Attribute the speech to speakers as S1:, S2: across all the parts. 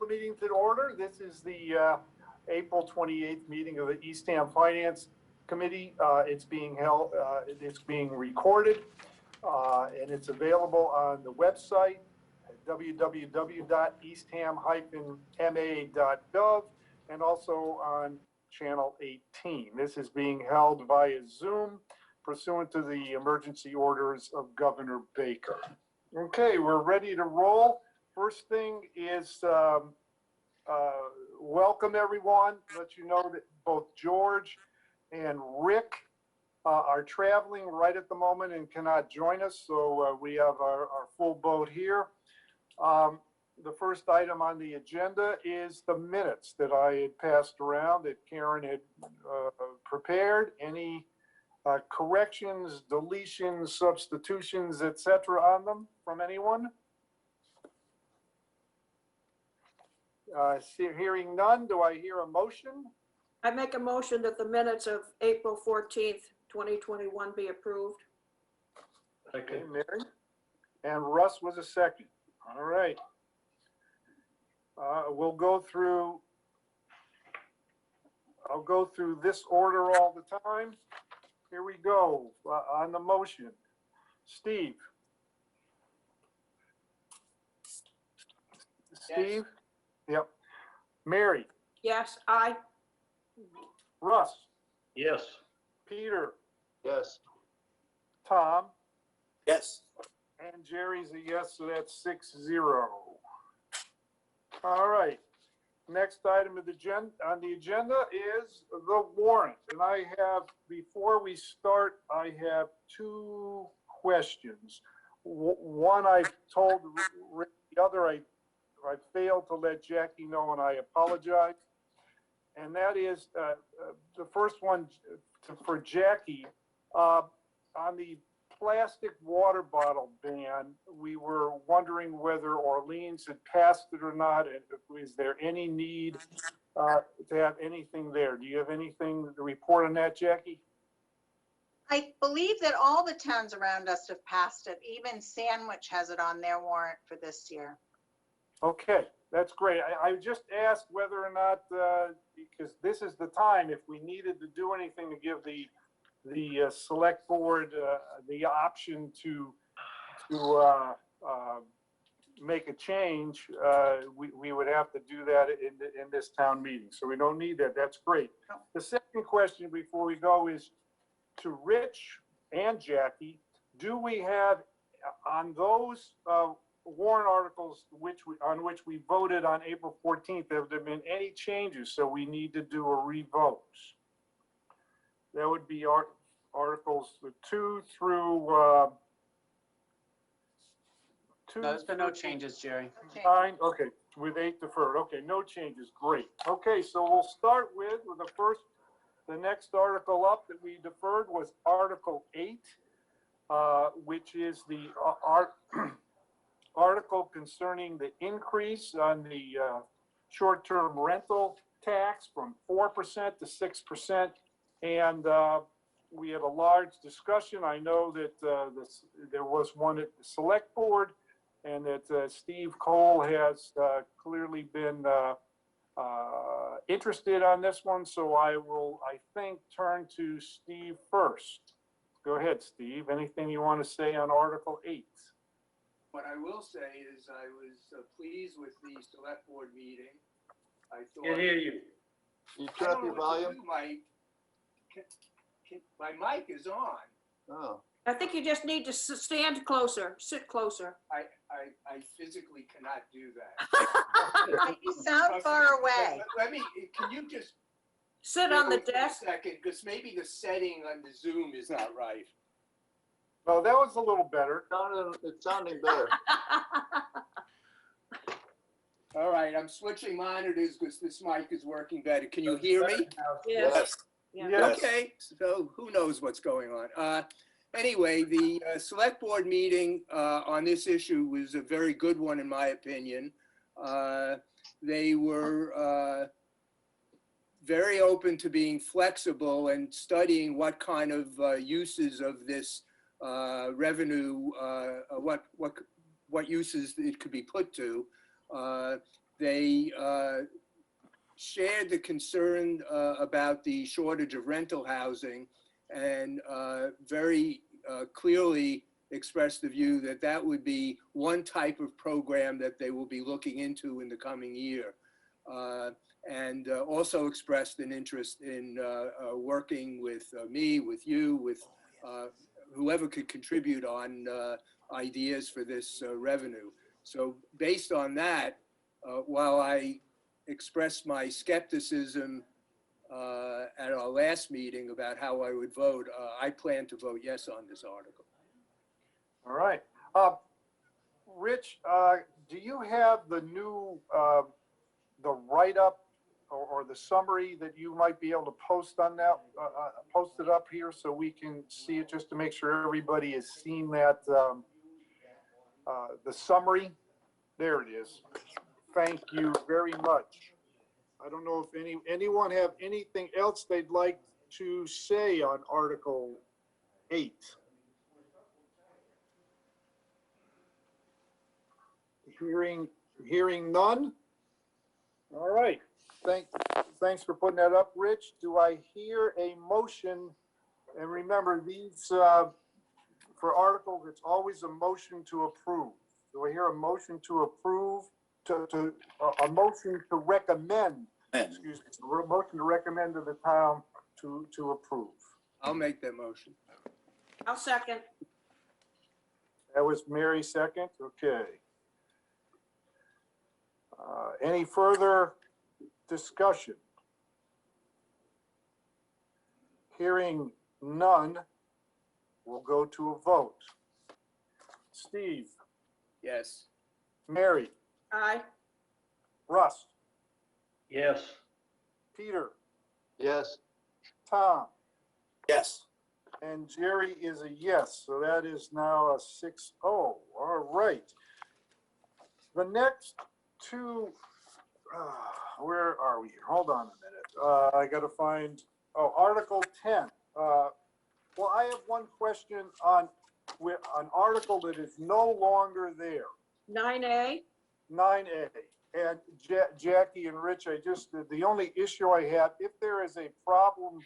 S1: The meeting to order. This is the April 28th meeting of the Eastham Finance Committee. It's being held, it's being recorded, and it's available on the website at www.eastham-ma.gov and also on channel 18. This is being held via Zoom pursuant to the emergency orders of Governor Baker. Okay, we're ready to roll. First thing is welcome everyone. Let you know that both George and Rick are traveling right at the moment and cannot join us. So we have our full boat here. The first item on the agenda is the minutes that I had passed around that Karen had prepared. Any corrections, deletions, substitutions, etc. on them from anyone? Hearing none, do I hear a motion?
S2: I make a motion that the minutes of April 14th, 2021 be approved.
S1: Okay, Mary. And Russ was a second. All right. We'll go through, I'll go through this order all the time. Here we go on the motion. Steve. Steve? Yep. Mary?
S2: Yes, aye.
S1: Russ?
S3: Yes.
S1: Peter?
S3: Yes.
S1: Tom?
S3: Yes.
S1: And Jerry's a yes, so that's 6-0. All right. Next item of the on the agenda is the warrant. And I have, before we start, I have two questions. One I told Rick, the other I failed to let Jackie know, and I apologize. And that is the first one for Jackie. On the plastic water bottle ban, we were wondering whether Orleans had passed it or not, and is there any need to have anything there? Do you have anything to report on that, Jackie?
S4: I believe that all the towns around us have passed it. Even Sandwich has it on their warrant for this year.
S1: Okay, that's great. I just asked whether or not, because this is the time, if we needed to do anything to give the select board the option to make a change, we would have to do that in this town meeting. So we don't need that. That's great. The second question before we go is to Rich and Jackie. Do we have on those warrant articles on which we voted on April 14th, have there been any changes? So we need to do a revote. That would be articles 2 through 2.
S5: No, there's been no changes, Jerry.
S1: 9. Okay, with 8 deferred. Okay, no changes. Great. Okay, so we'll start with the next article up that we deferred was Article 8, which is the article concerning the increase on the short-term rental tax from 4% to 6%. And we had a large discussion. I know that there was one at the select board, and that Steve Cole has clearly been interested on this one. So I will, I think, turn to Steve first. Go ahead, Steve. Anything you want to say on Article 8?
S6: What I will say is I was pleased with the select board meeting. I thought.
S3: Can't hear you.
S7: You turn up your volume?
S6: My mic is on.
S7: Oh.
S2: I think you just need to stand closer, sit closer.
S6: I physically cannot do that.
S4: You sound far away.
S6: Let me, can you just.
S2: Sit on the
S6: wait for a
S2: desk.
S6: second, because maybe the setting on the Zoom is not right.
S1: Well, that was a little better.
S7: It's sounding better.
S6: All right, I'm switching monitors because this mic is working better. Can you hear me?
S2: Yes. Yeah.
S1: Yes.
S6: Okay, so who knows what's going on. Anyway, the select board meeting on this issue was a very good one, in my opinion. They were very open to being flexible and studying what kind of uses of this revenue, what uses it could be put to. they shared the concern about the shortage of rental housing and very clearly expressed the view that that would be one type of program that they will be looking into in the coming year. And also expressed an interest in working with me, with you, with whoever could contribute on ideas for this revenue. So based on that, while I expressed my skepticism at our last meeting about how I would vote, I plan to vote yes on this article.
S1: All right. Rich, do you have the new, the write-up or the summary that you might be able to post on that, post it up here so we can see it, just to make sure everybody has seen that, the summary? There it is. Thank you very much. I don't know if anyone have anything else they'd like to say on Article 8. Hearing none. All right. Thanks for putting that up, Rich. Do I hear a motion? And remember, these, for articles, it's always a motion to approve. Do I hear a motion to approve, a motion to recommend, excuse me, a motion to recommend to the town to approve?
S6: I'll make that motion.
S2: I'll second.
S1: That was Mary second, okay. Any further discussion? Hearing none, we'll go to a vote. Steve,
S6: Yes.
S1: Mary,
S2: Aye.
S1: Russ,
S3: Yes.
S1: Peter,
S7: Yes.
S1: Tom,
S3: Yes.
S1: and Jerry is a yes, so that is now a 6-0. All right. The next two, where are we? Hold on a minute. I got to find, Article 10. Well, I have one question on an article that is no longer there,
S2: 9A.
S1: 9A. And Jackie and Rich, the only issue I have, if there is a problem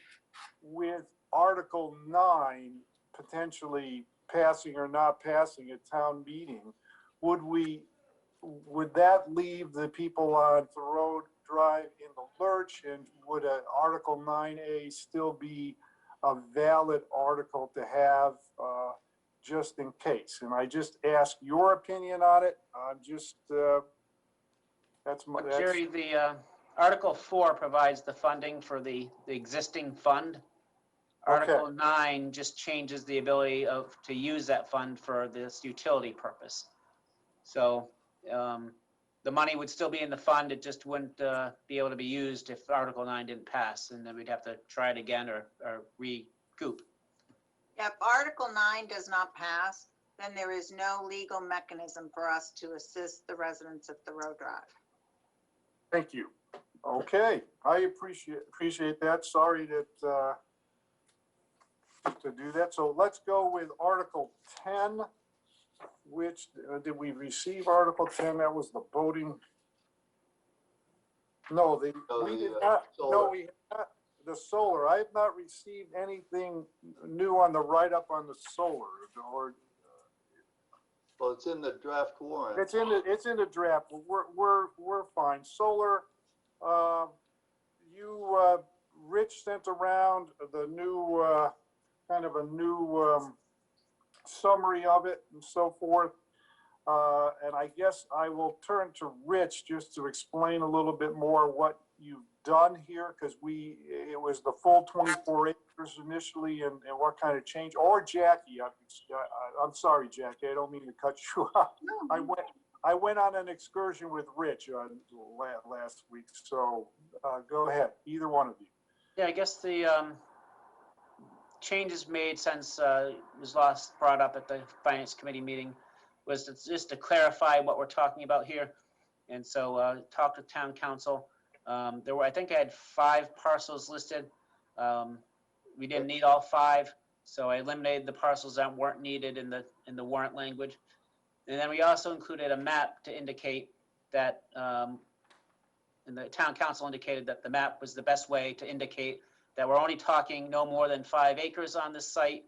S1: with Article 9 potentially passing or not passing at town meeting, would that leave the people on Thoreau Drive in the lurch? And would Article 9A still be a valid article to have just in case? And I just ask your opinion on it. I'm just, that's my,
S5: Well, Jerry, the Article 4 provides the funding for the existing fund. Article 9 just changes the ability to use that fund for this utility purpose. So the money would still be in the fund, it just wouldn't be able to be used if Article 9 didn't pass, and then we'd have to try it again or recoup.
S4: If Article 9 does not pass, then there is no legal mechanism for us to assist the residents of Thoreau Drive.
S1: thank you. Okay, I appreciate that. Sorry that to do that. So let's go with Article 10, which did we receive Article 10? That was the voting. No, we did not. No,
S7: solar.
S1: we have not. The solar. I have not received anything new on the write-up on the solar, or
S7: Well, it's in the draft warrant.
S1: it's in the draft. We're fine. Solar. Rich sent around the new kind of a new summary of it and so forth. And I guess I will turn to Rich just to explain a little bit more what you've done here, because it was the full 24 acres initially, and what kind of change, or Jackie, I'm sorry, Jackie, I don't mean to cut you off. I went on an excursion with Rich last week, so go ahead, either one of you.
S5: Yeah, I guess the changes made since it was last brought up at the Finance Committee meeting was just to clarify what we're talking about here. And so talked to town council. There were, I think I had 5 parcels listed. We didn't need all 5, so I eliminated the parcels that weren't needed in the warrant language. And then we also included a map to indicate that the town council indicated that the map was the best way to indicate that we're only talking no more than 5 acres on this site.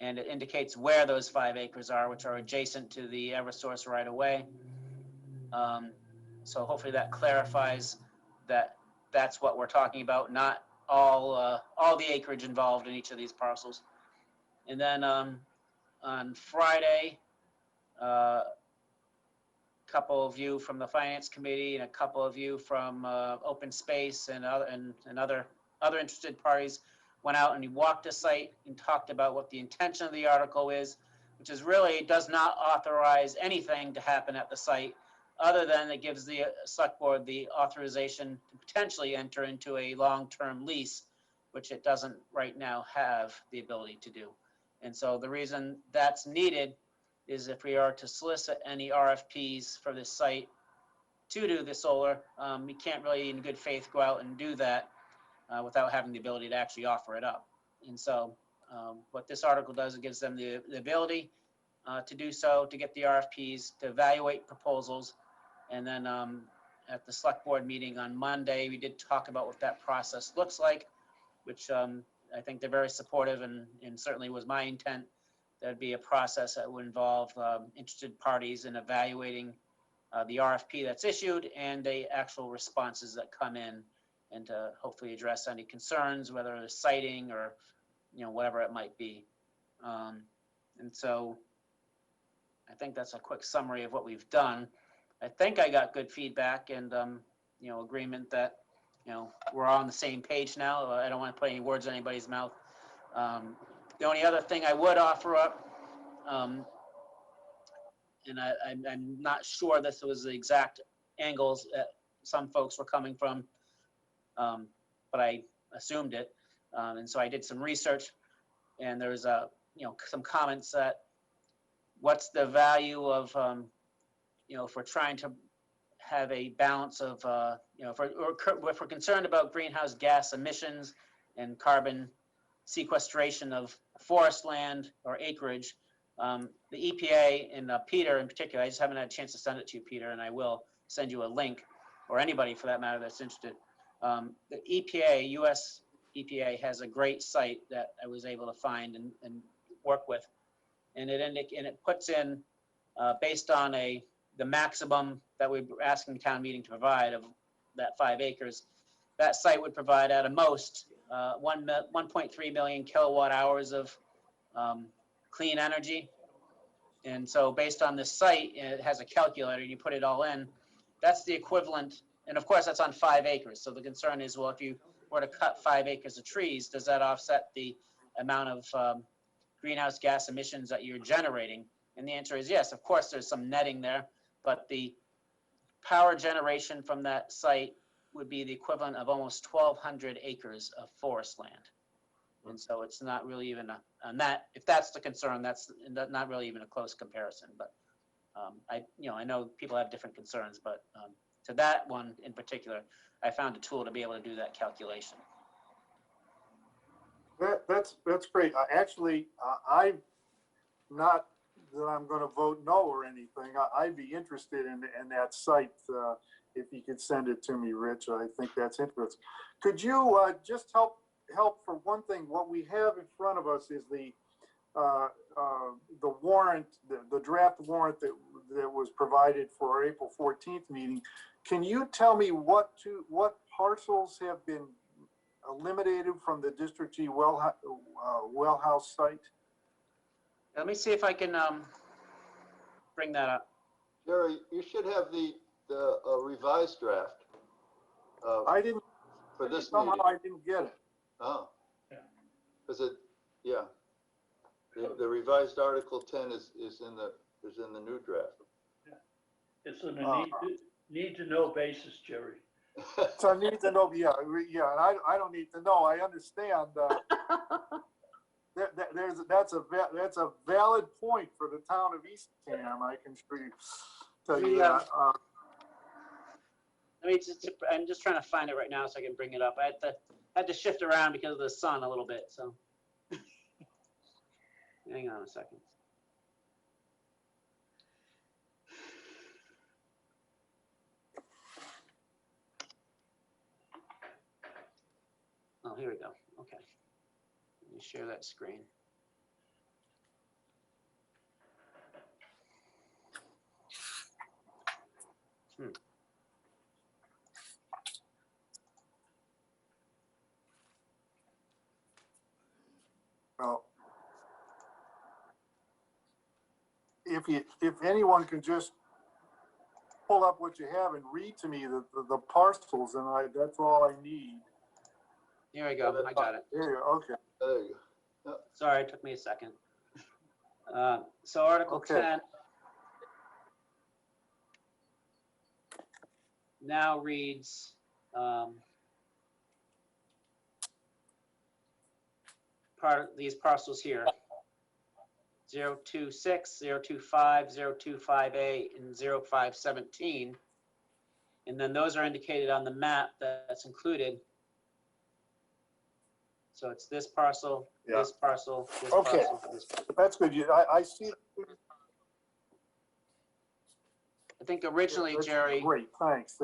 S5: And it indicates where those 5 acres are, which are adjacent to the Eversource right away. So hopefully that clarifies that that's what we're talking about, not all the acreage involved in each of these parcels. And then on Friday, a couple of you from the Finance Committee and a couple of you from Open Space and other interested parties went out and walked the site and talked about what the intention of the article is, which is really does not authorize anything to happen at the site, other than it gives the select board the authorization to potentially enter into a long-term lease, which it doesn't right now have the ability to do. And so the reason that's needed is if we are to solicit any RFPs for this site to do the solar, we can't really in good faith go out and do that without having the ability to actually offer it up. And so what this article does, it gives them the ability to do so, to get the RFPs, to evaluate proposals. And then at the select board meeting on Monday, we did talk about what that process looks like, which I think they're very supportive, and certainly was my intent. There'd be a process that would involve interested parties in evaluating the RFP that's issued and the actual responses that come in, and to hopefully address any concerns, whether it's citing or, whatever it might be. And so I think that's a quick summary of what we've done. I think I got good feedback and, agreement that, we're all on the same page now. I don't want to put any words in anybody's mouth. The only other thing I would offer up, and I'm not sure this was the exact angles that some folks were coming from, but I assumed it. And so I did some research, and there's some comments that what's the value of, if we're trying to have a balance of, if we're concerned about greenhouse gas emissions and carbon sequestration of forest land or acreage, the EPA and Peter in particular, I just haven't had a chance to send it to you, Peter, and I will send you a link, or anybody for that matter that's interested. The EPA, US EPA, has a great site that I was able to find and work with, and it puts in based on the maximum that we're asking the town meeting to provide of that 5 acres. That site would provide at a most 1.3 million kilowatt hours of clean energy. And so based on this site, it has a calculator, and you put it all in, that's the equivalent. And of course, that's on 5 acres. So the concern is, well, if you were to cut 5 acres of trees, does that offset the amount of greenhouse gas emissions that you're generating? And the answer is yes. Of course, there's some netting there, but the power generation from that site would be the equivalent of almost 1,200 acres of forest land. And so it's not really even if that's the concern, that's not really even a close comparison. But I know people have different concerns, but to that one in particular, I found a tool to be able to do that calculation.
S1: That's great. Actually, I'm not that I'm going to vote no or anything. I'd be interested in that site if you could send it to me, Rich. I think that's interesting. Could you just help for one thing? What we have in front of us is the warrant, the draft warrant that was provided for our April 14th meeting. Can you tell me what parcels have been eliminated from the District G well house site?
S5: Let me see if I can bring that up.
S7: Jerry, you should have the revised draft.
S1: I didn't.
S7: For this
S1: somehow
S7: meeting.
S1: I didn't get it.
S7: Oh.
S3: Yeah.
S7: Because the revised Article 10 is in the new draft.
S3: It's on a need to know basis, Jerry.
S1: So I need to know. Yeah, and I don't need to know. I understand. That's a valid point for the town of Eastham. I can tell you that.
S5: I'm just trying to find it right now so I can bring it up. I had to shift around because of the sun a little bit, so. Hang on a second. here we go. Okay. Let me share that screen.
S1: Well, if anyone can just pull up what you have and read to me the parcels, and that's all I need.
S5: Here we go. I got it.
S1: There you go. Okay.
S7: There you go.
S5: Sorry, it took me a second. So Article
S1: Okay.
S5: 10 now reads, these parcels here. 026, 025, 025A, and 0517. And then those are indicated on the map that's included. So it's this parcel,
S1: Yeah.
S5: this parcel, this
S1: Okay.
S5: parcel, this parcel.
S1: That's good. I see.
S5: I think originally,
S1: That's
S5: Jerry,
S1: Great, thanks.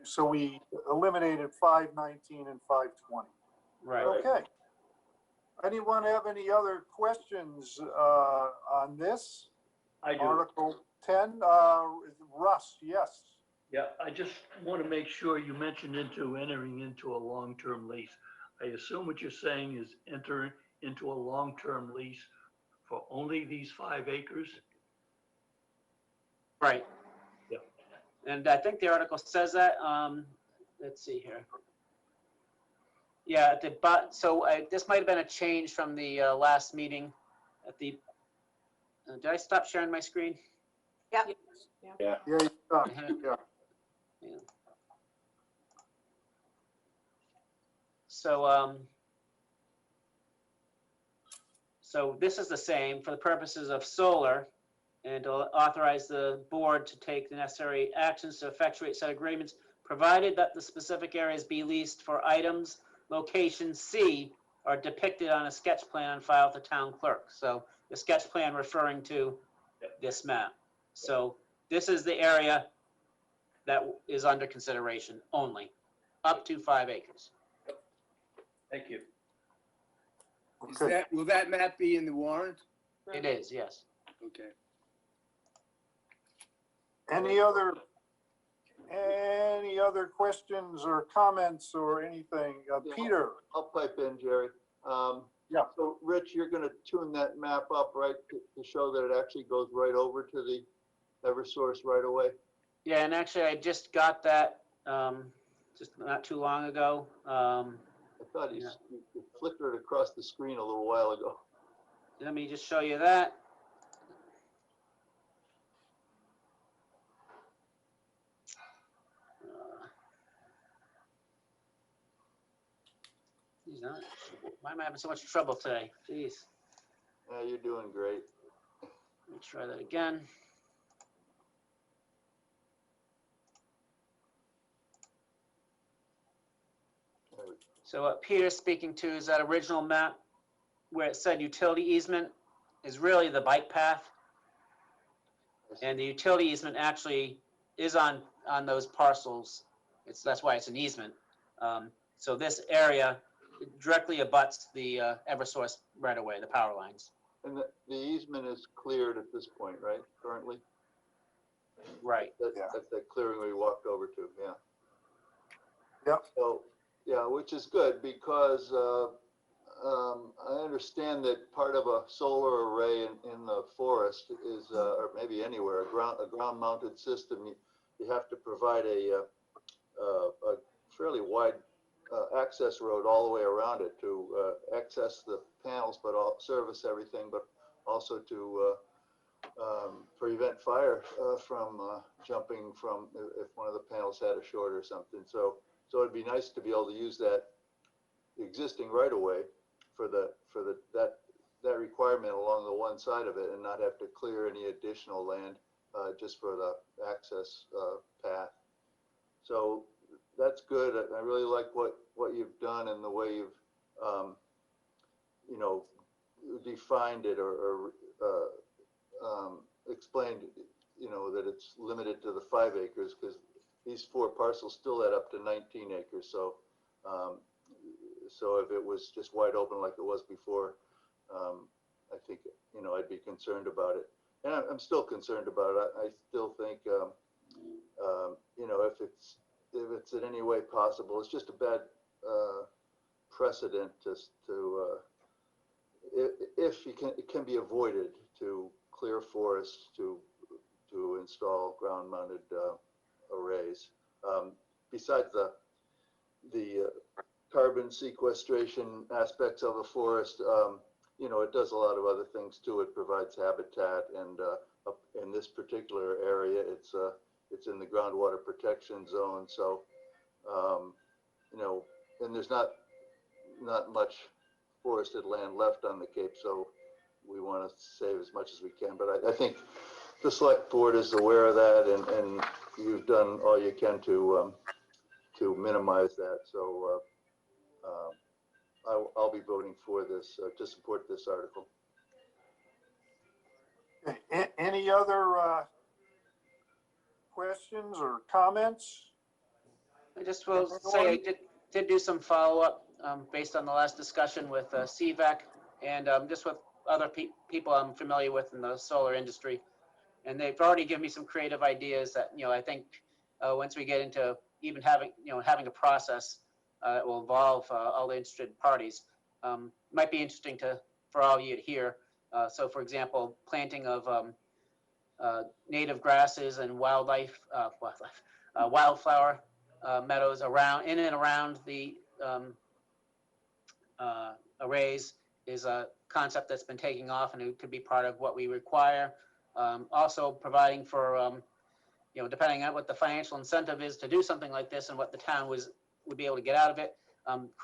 S1: So we eliminated 519 and 520.
S5: right.
S1: Okay. Anyone have any other questions on this?
S3: I do.
S1: Article 10, Russ, yes.
S3: Yeah, I just want to make sure you mentioned entering into a long-term lease. I assume what you're saying is enter into a long-term lease for only these 5 acres?
S5: Right.
S3: Yeah.
S5: And I think the article says that. Let's see here. Yeah, so this might have been a change from the last meeting at the, did I stop sharing my screen?
S1: Yeah, yeah.
S5: Yeah. So, so this is the same for the purposes of solar, and to authorize the board to take the necessary actions to effectuate said agreements, provided that the specific areas be leased for items, location C are depicted on a sketch plan on file with the town clerk. So the sketch plan referring to this map. So this is the area that is under consideration only, up to 5 acres.
S3: Thank you.
S1: Okay.
S6: Will that map be in the warrant?
S5: It is, yes.
S6: Okay.
S1: Any other questions or comments or anything?
S7: Yeah.
S1: Peter?
S7: I'll pipe in, Jerry.
S1: Yeah.
S7: So Rich, you're gonna tune that map up, right, to show that it actually goes right over to the Eversource right away?
S5: Yeah, and actually I just got that just not too long ago.
S7: I thought you flickered across the screen a little while ago.
S5: Let me just show you that. Why am I having so much trouble today? Jeez.
S7: Yeah, you're doing great.
S5: Let me try that again.
S7: There we go.
S5: So what Peter's speaking to is that original map where it said utility easement is really the bike path. And the utility easement actually is on those parcels. That's why it's an easement. So this area directly abuts the Eversource right away, the power lines.
S7: And the easement is cleared at this point, right, currently?
S5: Right.
S1: Yeah.
S7: That's that clearing we walked over to, yeah.
S1: Yep.
S7: So, yeah, which is good because I understand that part of a solar array in the forest is, or maybe anywhere, a ground mounted system, you have to provide a fairly wide access road all the way around it to access the panels, but service everything, but also to prevent fire from jumping from if one of the panels had a short or something. So it'd be nice to be able to use that existing right of way for that requirement along the one side of it and not have to clear any additional land just for the access path. So that's good. I really like what you've done and the way you've defined it or explained, that it's limited to the 5 acres because these 4 parcels still add up to 19 acres. So So if it was just wide open like it was before, I think, I'd be concerned about it. And I'm still concerned about it. I still think, if it's in any way possible, it's just a bad precedent if it can be avoided, to clear forests to install ground-mounted arrays. Besides the carbon sequestration aspects of a forest, it does a lot of other things too. It provides habitat, and in this particular area, it's in the groundwater protection zone. So, and there's not much forested land left on the Cape, so we want to save as much as we can. But I think the select board is aware of that, and you've done all you can to minimize that. So I'll be voting for this, to support this article.
S1: Okay. Any other questions or comments?
S5: I just will say I did do some follow-up based on the last discussion with CVAC and just with other people I'm familiar with in the solar industry. And they've already given me some creative ideas that, I think once we get into even having a process that will involve all the interested parties, might be interesting for all you to hear. So for example, planting of native grasses and wildflower meadows in and around the arrays is a concept that's been taking off, and it could be part of what we require. Also providing for, depending on what the financial incentive is to do something like this and what the town would be able to get out of it,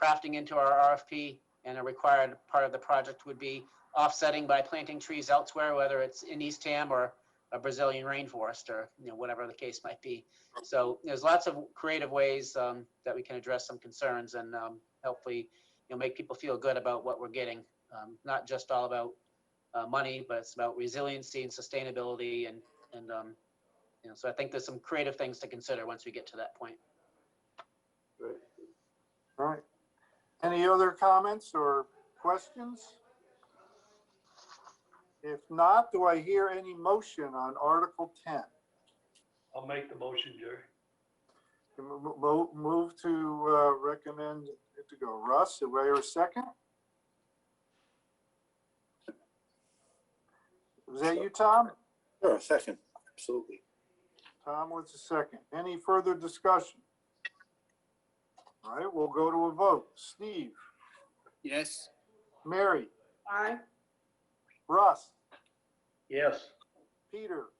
S5: crafting into our RFP, and a required part of the project would be offsetting by planting trees elsewhere, whether it's in Eastham or a Brazilian rainforest, or whatever the case might be. So there's lots of creative ways that we can address some concerns, and hopefully make people feel good about what we're getting. Not just all about money, but it's about resiliency and sustainability, and so I think there's some creative things to consider once we get to that point.
S7: Great.
S1: All right. Any other comments or questions? If not, do I hear any motion on Article 10?
S3: I'll make the motion, Jerry.
S1: Move to recommend it to go. Russ, do I hear a second? Was that you, Tom?
S8: Sure, second, absolutely.
S1: Tom was the second. Any further discussion? All right, we'll go to a vote. Steve?
S6: Yes.
S1: Mary?
S2: Aye.
S1: Russ?
S3: Yes.
S1: Peter?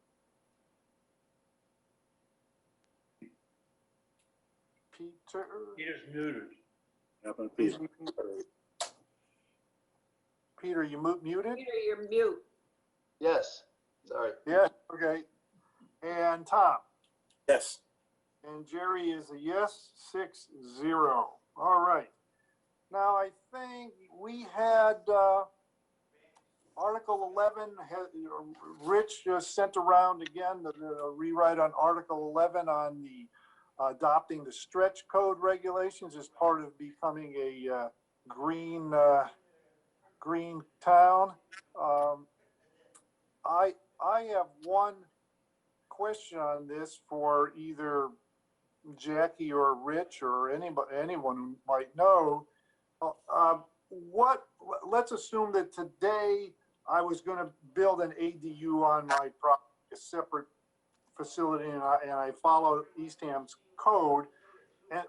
S3: Peter's muted.
S8: Not gonna be-
S1: Peter, you muted?
S2: Peter, you're mute.
S7: Yes, sorry.
S1: Yeah, okay. And Tom?
S8: Yes,
S1: And Jerry is a yes, 6-0. All right. Now, I think we had Article 11, Rich just sent around again the rewrite on Article 11 on the adopting the stretch code regulations as part of becoming a green town. I have one question on this for either Jackie or Rich or anyone who might know. Let's assume that today I was going to build an ADU on my property, a separate facility, and I follow Eastham's code, and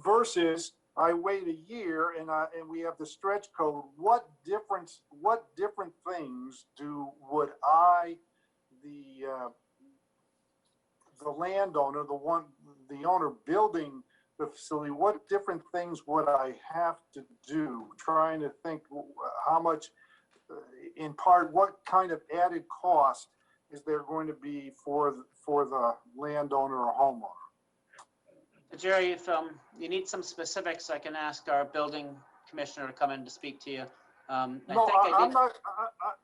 S1: versus I wait a year and we have the stretch code. What different things would I, the landowner, the owner building the facility, what different things would I have to do? Trying to think how much, in part, what kind of added cost is there going to be for the landowner or homeowner?
S5: Jerry, if you need some specifics, I can ask our building commissioner to come in to speak to you.
S1: I'm not.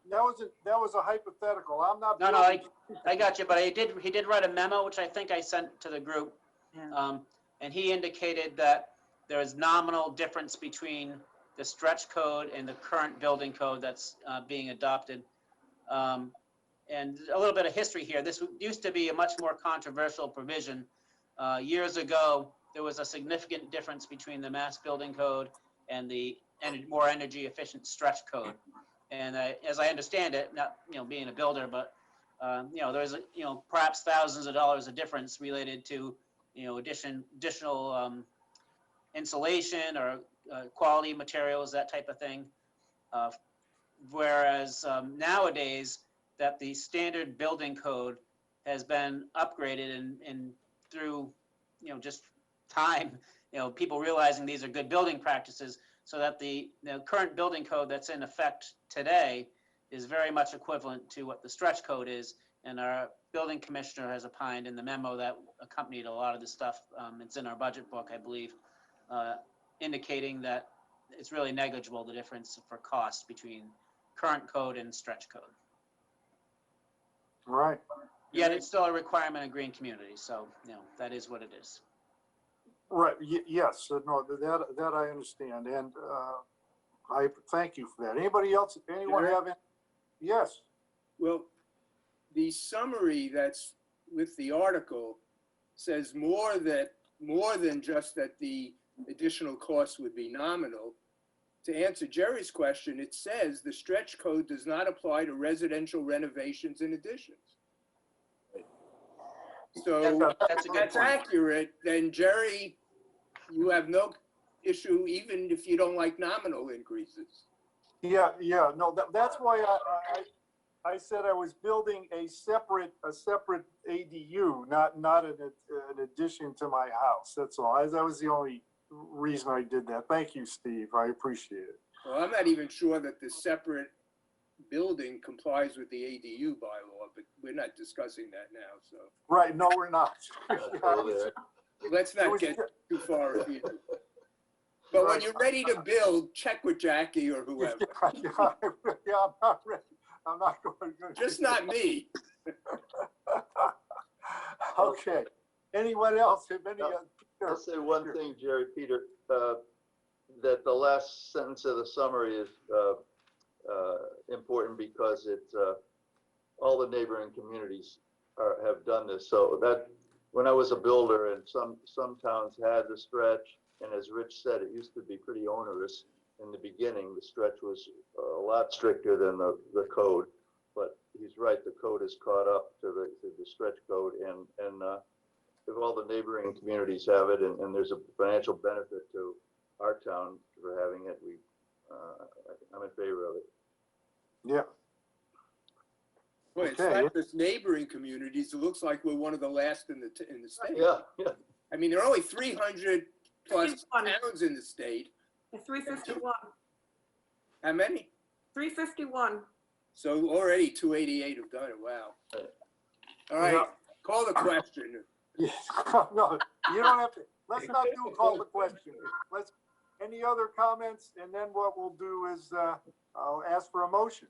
S1: That was a hypothetical. I'm not.
S5: No, I got you, but he did write a memo, which I think I sent to the group.
S4: Yeah.
S5: And he indicated that there is nominal difference between the stretch code and the current building code that's being adopted. And a little bit of history here. This used to be a much more controversial provision. Years ago, there was a significant difference between the mass building code and the more energy efficient stretch code. And as I understand it, not being a builder, but there's perhaps thousands of dollars of difference related to additional insulation or quality materials, that type of thing. Whereas nowadays, that the standard building code has been upgraded and through just time, people realizing these are good building practices, so that the current building code that's in effect today is very much equivalent to what the stretch code is. And our building commissioner has opined in the memo that accompanied a lot of this stuff. It's in our budget book, I believe, indicating that it's really negligible, the difference for cost between current code and stretch code.
S1: Right.
S5: Yet it's still a requirement of green communities, so that is what it is.
S1: Right, yes, no, that I understand, and I thank you for that. Anybody else, anyone have any? Yes,
S6: Well, the summary that's with the article says more than just that the additional cost would be nominal. To answer Jerry's question, it says the stretch code does not apply to residential renovations and additions. So
S5: That's a good
S6: that's
S5: point.
S6: accurate, then Jerry, you have no issue even if you don't like nominal increases.
S1: yeah, no, that's why I said I was building a separate ADU, not an addition to my house, that's all. That was the only reason I did that. Thank you, Steve, I appreciate it.
S6: Well, I'm not even sure that the separate building complies with the ADU bylaw, but we're not discussing that now, so
S1: Right, no, we're not.
S7: Go there.
S6: let's not get too far afield. But when you're ready to build, check with Jackie or whoever,
S1: Yeah, I'm not ready. I'm not going to.
S6: just not me.
S1: Okay. Anyone else have any?
S7: I'll say one thing, Jerry, Peter, that the last sentence of the summary is important because all the neighboring communities have done this. So that when I was a builder and some towns had the stretch, and as Rich said, it used to be pretty onerous in the beginning. The stretch was a lot stricter than the code, but he's right, the code is caught up to the stretch code, and if all the neighboring communities have it, and there's a financial benefit to our town for having it, I'm in favor of it.
S1: Yeah.
S6: Well, it's
S1: Okay.
S6: not just neighboring communities, it looks like we're one of the last in the state.
S7: Yeah.
S6: I mean, there are only 300 plus
S2: 351.
S6: towns in the state.
S2: 351,
S6: How many?
S2: 351.
S6: So already 288 have done it, wow. All right,
S1: Yeah.
S6: call the question.
S1: No, you don't have to. Let's not call the question. Any other comments? And then what we'll do is, I'll ask for a motion.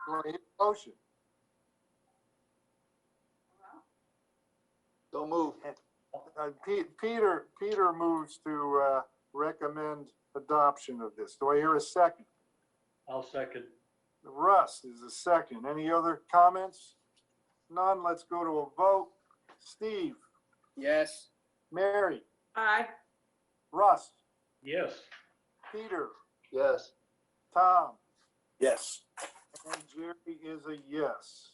S1: Do I hear a motion?
S7: Don't move.
S1: Peter moves to recommend adoption of this. Do I hear a second?
S3: I'll second.
S1: Russ is a second. Any other comments? None. Let's go to a vote. Steve,
S6: Yes,
S1: Mary,
S2: Aye.
S1: Russ,
S3: Yes.
S1: Peter,
S7: Yes.
S1: Tom,
S8: Yes.
S1: and Jerry is a yes.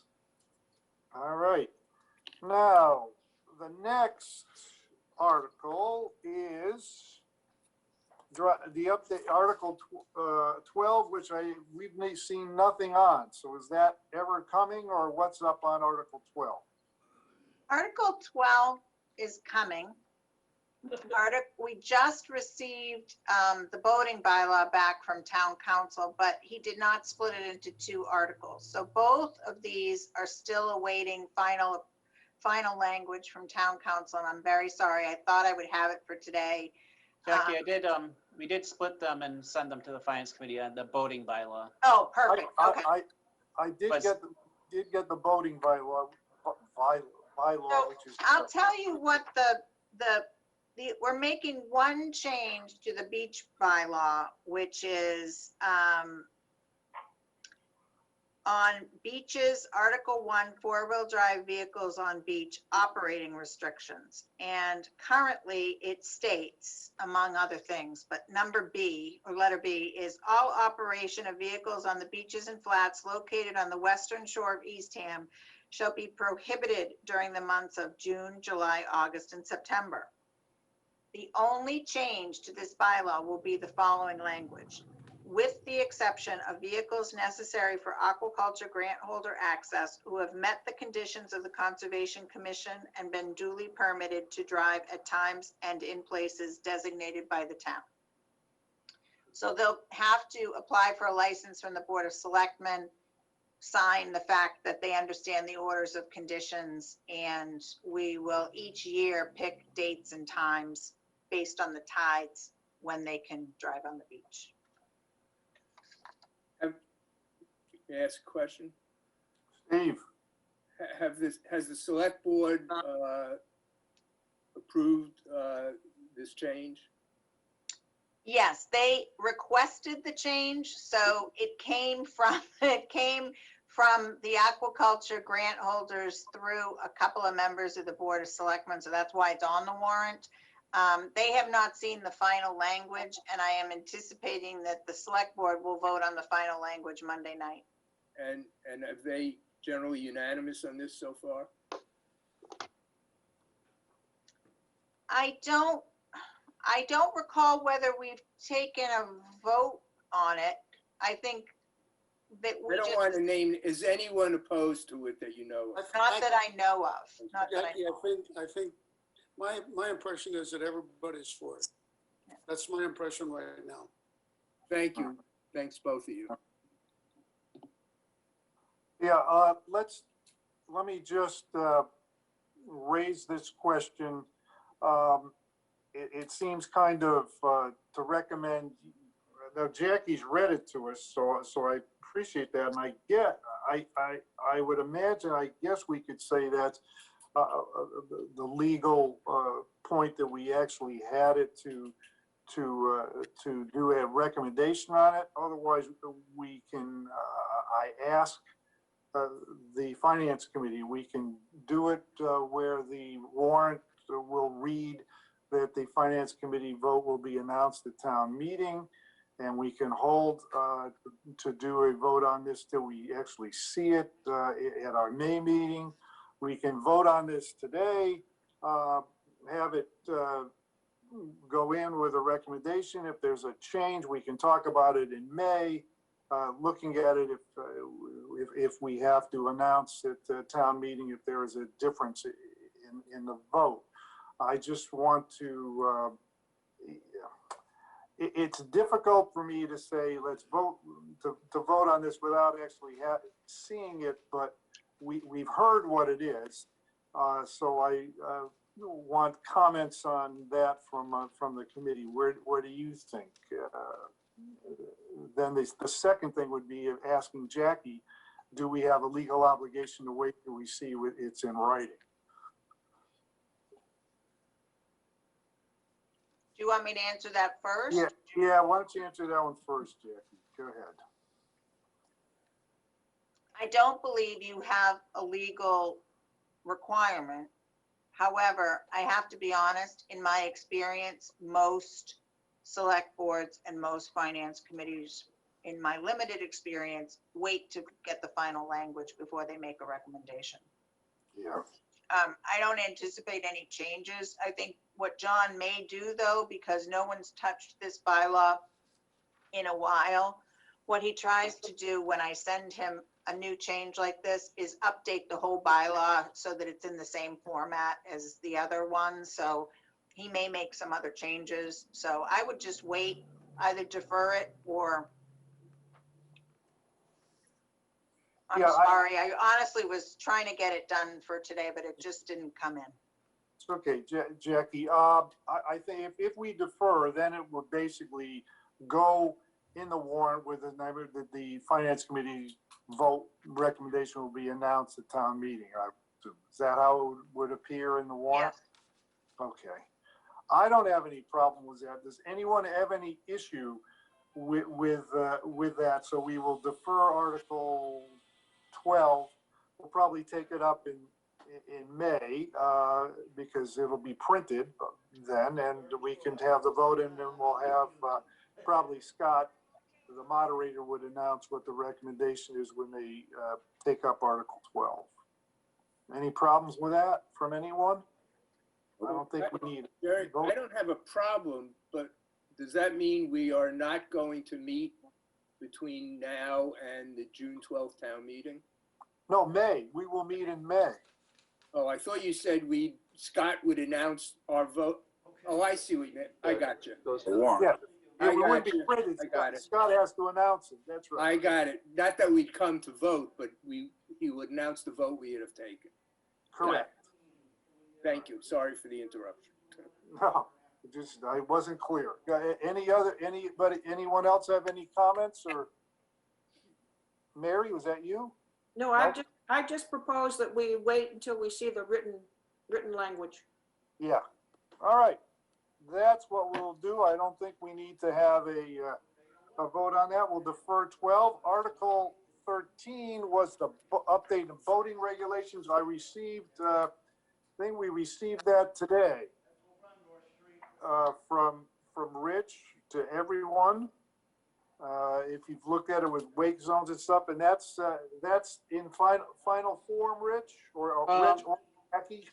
S1: All right. Now, the next article is the update, Article 12, which we've seen nothing on. So is that ever coming, or what's up on Article 12?
S4: Article 12 is coming. We just received the voting bylaw back from town council, but he did not split it into two articles. So both of these are still awaiting final language from town council, and I'm very sorry. I thought I would have it for today.
S5: Jackie, we did split them and send them to the finance committee on the voting bylaw.
S4: Oh, perfect. Okay.
S1: I did
S5: Was-
S1: get the voting bylaw,
S4: So,
S1: which is.
S4: I'll tell you what the we're making one change to the beach bylaw, which is, on beaches, Article 1, four-wheel drive vehicles on beach operating restrictions. And currently it states, among other things, but number B, or letter B, is all operation of vehicles on the beaches and flats located on the western shore of Eastham shall be prohibited during the months of June, July, August, and September. The only change to this bylaw will be the following language: with the exception of vehicles necessary for aquaculture grant holder access who have met the conditions of the Conservation Commission and been duly permitted to drive at times and in places designated by the town. So they'll have to apply for a license from the Board of Selectmen, sign the fact that they understand the orders of conditions, and we will each year pick dates and times based on the tides when they can drive on the beach.
S6: May I ask a question?
S1: Steve,
S6: Has the select board approved this change?
S4: Yes, they requested the change, so it came from the aquaculture grant holders through a couple of members of the Board of Selectmen, so that's why it's on the warrant. They have not seen the final language, and I am anticipating that the select board will vote on the final language Monday night.
S6: And are they generally unanimous on this so far?
S4: I don't recall whether we've taken a vote on it. I think that we
S6: I don't
S4: just,
S6: want to name, is anyone opposed to it that you know of?
S4: not that I know of, not that I
S9: Jackie,
S4: know.
S9: I think my impression is that everybody's for it. That's my impression right now.
S6: Thank you. Thanks, both of you.
S1: yeah, let me just raise this question. It seems kind of to recommend, now Jackie's read it to us, so I appreciate that. And I would imagine, I guess we could say that the legal point that we actually had it to do a recommendation on it. Otherwise, we can, I ask the Finance Committee, we can do it where the warrant will read that the Finance Committee vote will be announced at town meeting, and we can hold to do a vote on this till we actually see it at our May meeting. We can vote on this today, have it go in with a recommendation. If there's a change, we can talk about it in May, looking at it if we have to announce at the town meeting if there is a difference in the vote. I just want to, it's difficult for me to say, let's vote, to vote on this without actually seeing it, but we've heard what it is. So I want comments on that from the committee. Where do you think? Then the second thing would be asking Jackie, do we have a legal obligation to wait till we see it's in writing?
S4: Do you want me to answer that first?
S1: Yeah. Why don't you answer that one first, Jackie? Go ahead.
S4: I don't believe you have a legal requirement. However, I have to be honest, in my experience, most select boards and most finance committees, in my limited experience, wait to get the final language before they make a recommendation.
S1: Yeah.
S4: I don't anticipate any changes. I think what John may do, though, because no one's touched this bylaw in a while, what he tries to do when I send him a new change like this is update the whole bylaw so that it's in the same format as the other one. So he may make some other changes. So I would just wait, either defer it or I'm sorry. I honestly was trying to get it done for today, but it just didn't come in.
S1: It's okay, Jackie. I think if we defer, then it would basically go in the warrant with the Finance Committee vote recommendation will be announced at town meeting. Is that how it would appear in the warrant?
S4: Yes.
S1: Okay. I don't have any problem with that. Does anyone have any issue with that? So we will defer Article 12. We'll probably take it up in May, because it'll be printed then, and we can have the vote, and then we'll have, probably Scott, the moderator, would announce what the recommendation is when they, take up Article 12. Any problems with that from anyone? I don't think we need.
S6: Jerry, I don't have a problem, but does that mean we are not going to meet between now and the June 12th town meeting?
S1: No, May. We will meet in May.
S6: Oh, I thought you said Scott would announce our vote. Oh, I see what you meant. I got you.
S7: Goes
S8: The
S7: to-
S8: warrant.
S1: Yeah.
S6: I
S1: It wouldn't
S6: got
S1: be
S6: you.
S1: printed.
S6: I got it.
S1: Scott has to announce it. That's right.
S6: I got it. Not that we'd come to vote, but he would announce the vote we would have taken.
S1: Correct.
S6: Thank you. Sorry for the interruption.
S1: No, I wasn't clear. Anyone else have any comments, or? Mary, was that you?
S2: No, I just propose that we wait until we see the written language.
S1: Yeah. All right. That's what we'll do. I don't think we need to have a vote on that. We'll defer 12. Article 13 was the update of voting regulations. I think we received that today from Rich to everyone. If you've looked at it with wake zones and stuff, and that's in final form, Rich, or Rich or Becky?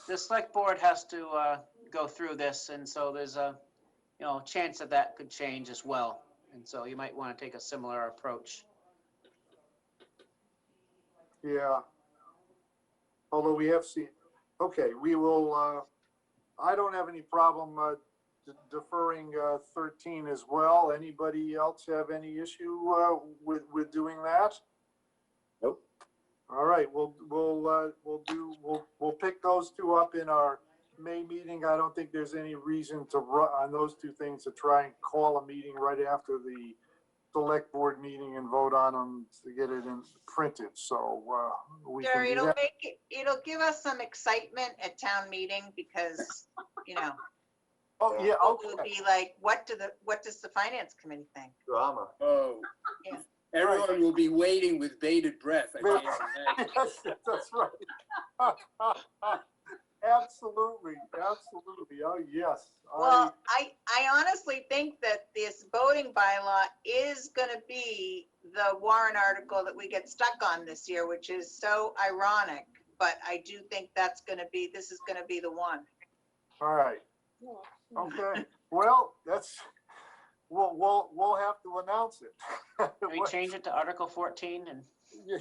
S5: The select board has to go through this, and so there's a, chance that could change as well. And so you might want to take a similar approach.
S1: Yeah. Although we have seen, okay, we will, I don't have any problem deferring 13 as well. Anybody else have any issue with doing that?
S8: Nope.
S1: All right, we'll pick those two up in our May meeting. I don't think there's any reason to run on those two things to try and call a meeting right after the select board meeting and vote on them to get it in printed. So we
S4: Jerry,
S1: can do that.
S4: it'll give us some excitement at town meeting because,
S1: Oh, yeah,
S4: we'll
S1: okay.
S4: be like, what does the finance committee think?
S7: Drama.
S6: Oh.
S4: Yeah.
S6: Everyone will be waiting with bated breath. I can't imagine.
S1: Yes, that's right. Absolutely. Oh, yes.
S4: Well, I honestly think that this voting bylaw is gonna be the warrant article that we get stuck on this year, which is so ironic. But I do think this is gonna be the one.
S1: All right. Okay. Well, we'll have to announce it.
S5: Can we change it to Article 14 and
S1: Yeah.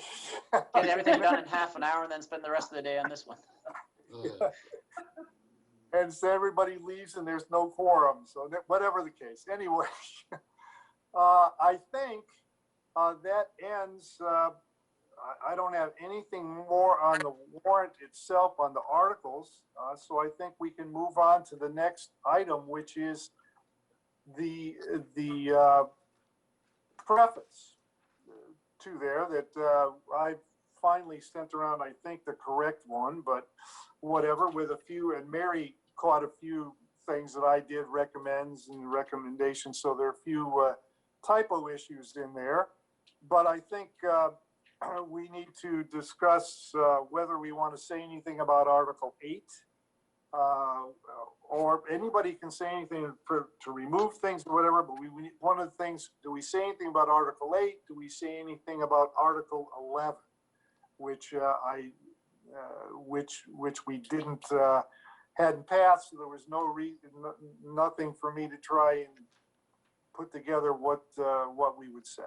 S5: get everything done in half an hour and then spend the rest of the day on this one?
S1: And so everybody leaves and there's no quorum, so whatever the case. Anyway, I think that ends, I don't have anything more on the warrant itself, on the articles. So I think we can move on to the next item, which is the preface to there that I finally sent around, I think the correct one, but whatever, with a few, and Mary caught a few things that I did recommends and recommendations, so there are a few typo issues in there. But I think we need to discuss whether we want to say anything about Article 8, or anybody can say anything to remove things or whatever, but we one of the things, do we say anything about Article 8? Do we say anything about Article 11? Which which we didn't, hadn't passed, so there was no reason, nothing for me to try and put together what we would say.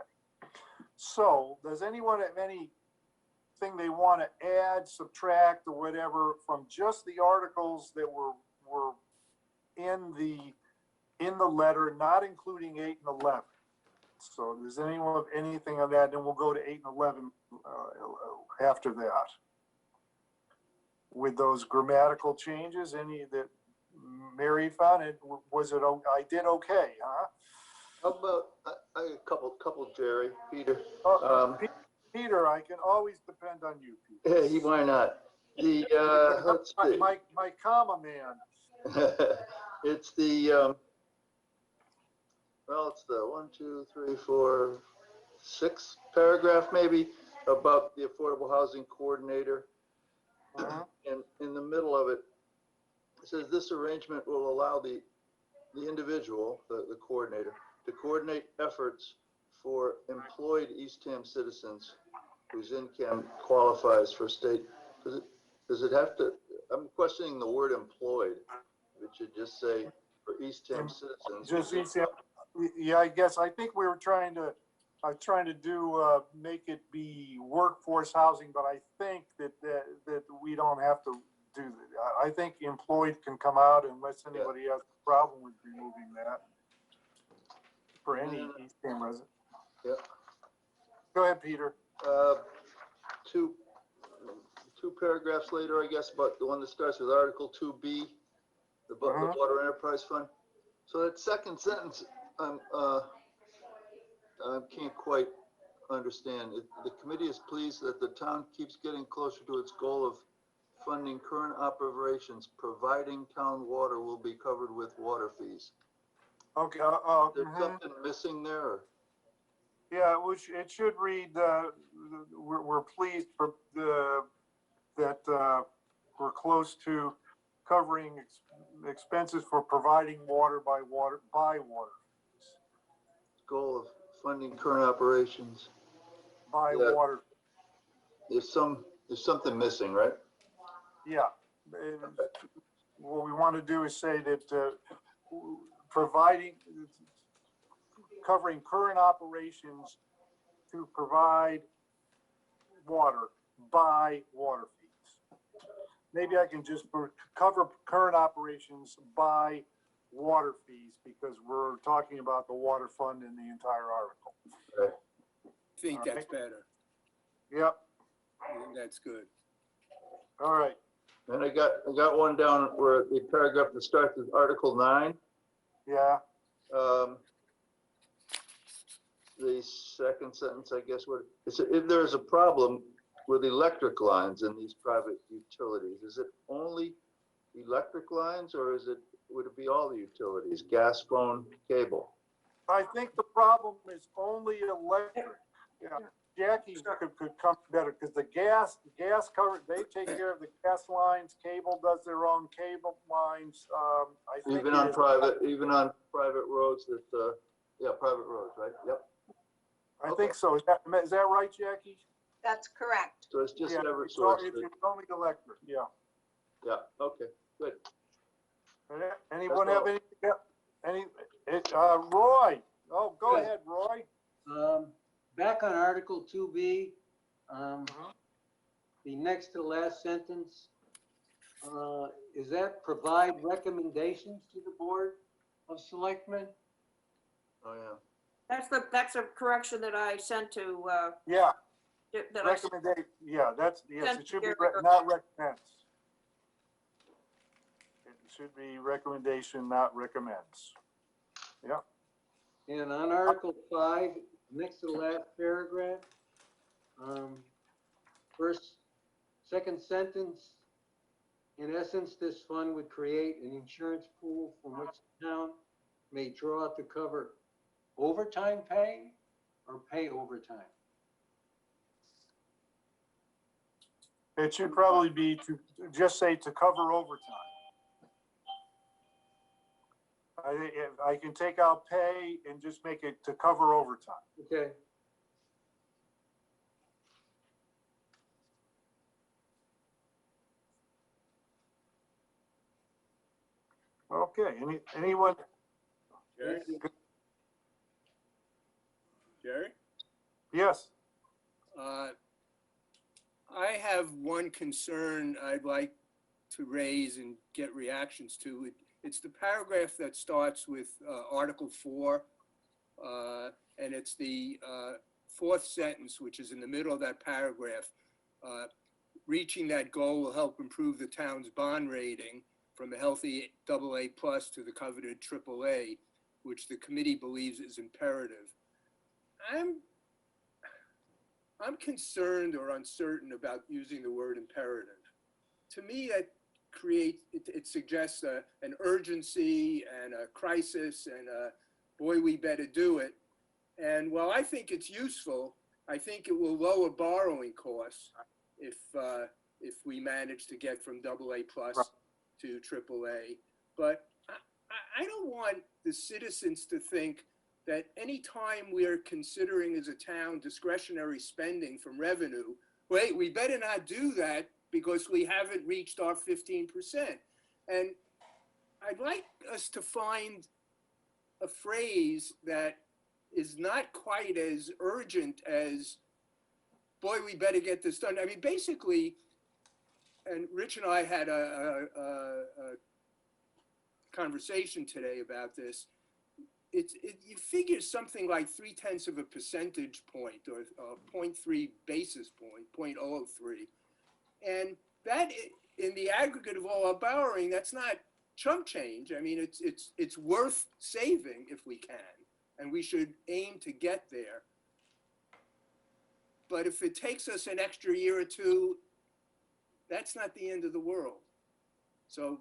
S1: So, does anyone have anything they want to add, subtract, or whatever from just the articles that were in the letter, not including 8 and 11? So, does anyone have anything on that? Then we'll go to 8 and 11 after that. With those grammatical changes, any that Mary found, I did okay, huh?
S7: How about, a couple, Jerry, Peter.
S1: Peter, I can always depend on you, Peter.
S7: Hey, why not? Let's see.
S1: My comma man.
S7: It's well, it's the 1, 2, 3, 4, 6th paragraph maybe about the Affordable Housing Coordinator. And in the middle of it, it says this arrangement will allow the individual, the coordinator, to coordinate efforts for employed Eastham citizens whose income qualifies for state. Does it have to, I'm questioning the word employed. It should just say for Eastham citizens.
S1: Just Eastham, yeah, I think we were trying to do, make it be workforce housing, but I think that we don't have to do that. I think employed can come out unless anybody has a problem with removing that for any Eastham resident.
S7: Yeah.
S1: Go ahead, Peter.
S7: Two paragraphs later, I guess, but the one that starts with Article 2B, the Water Enterprise Fund. So that second sentence, I can't quite understand. The committee is pleased that the town keeps getting closer to its goal of funding current operations, providing town water will be covered with water fees.
S1: Okay.
S7: There's something missing there? Or?
S1: Yeah, which it should read, we're pleased for that we're close to covering expenses for providing water by water.
S7: Goal of funding current operations.
S1: By water.
S7: There's something missing, right?
S1: Yeah. What we want to do is say that covering current operations to provide water by water fees. Maybe I can just cover current operations by water fees because we're talking about the water fund in the entire article.
S7: Right.
S6: I think that's better.
S1: Yep.
S6: I think that's good.
S1: All right.
S7: And I got one down where the paragraph that starts with Article 9.
S1: Yeah.
S7: The second sentence, I guess, if there is a problem with electric lines in these private utilities, is it only electric lines or would it be all the utilities, gas, phone, cable?
S1: I think the problem is only electric. Yeah. Jackie could come better because the gas cover, they take care of the gas lines. Cable does their own cable lines. I think
S7: Even on private roads private roads, right? Yep.
S1: I think so. Is that right, Jackie?
S4: That's correct.
S7: So it's just
S1: Yeah,
S7: Eversource.
S1: it's only electric, yeah.
S7: Yeah, okay, good.
S1: Anyone have Roy? Oh, go
S10: Good.
S1: ahead, Roy.
S10: Back on Article 2B, the next to last sentence, is that provide recommendations to the Board of Selectmen?
S7: Oh, yeah.
S2: That's a correction that I sent to,
S1: Yeah,
S2: that I sent.
S1: recommendation, yeah, yes, it should be
S2: Send
S1: not recommends. It should be recommendation, not recommends. Yeah.
S10: And on Article 5, next to the last paragraph, second sentence, in essence, this fund would create an insurance pool from which the town may draw to cover overtime pay or pay overtime.
S1: It should probably be to just say to cover overtime. I can take out pay and just make it to cover overtime.
S10: Okay.
S1: Okay, anyone?
S6: Jerry? Jerry?
S1: Yes.
S6: I have one concern I'd like to raise and get reactions to. It's the paragraph that starts with Article 4, and it's the fourth sentence, which is in the middle of that paragraph. Reaching that goal will help improve the town's bond rating from a healthy AA+ to the coveted AAA, which the committee believes is imperative. I'm concerned or uncertain about using the word imperative. To me, that it suggests an urgency and a crisis and boy, we better do it. And while I think it's useful, I think it will lower borrowing costs if we manage to get from AA plus to AAA. But I don't want the citizens to think that any time we are considering as a town discretionary spending from revenue, wait, we better not do that because we haven't reached our 15%. And I'd like us to find a phrase that is not quite as urgent as, boy, we better get this done. I mean, basically, and Rich and I had a conversation today about this. You figure something like 0.3 percentage point or 0.3 basis point, 0.003. And that in the aggregate of all our borrowing, that's not chump change. I mean, it's worth saving if we can, and we should aim to get there. But if it takes us an extra year or two, that's not the end of the world. So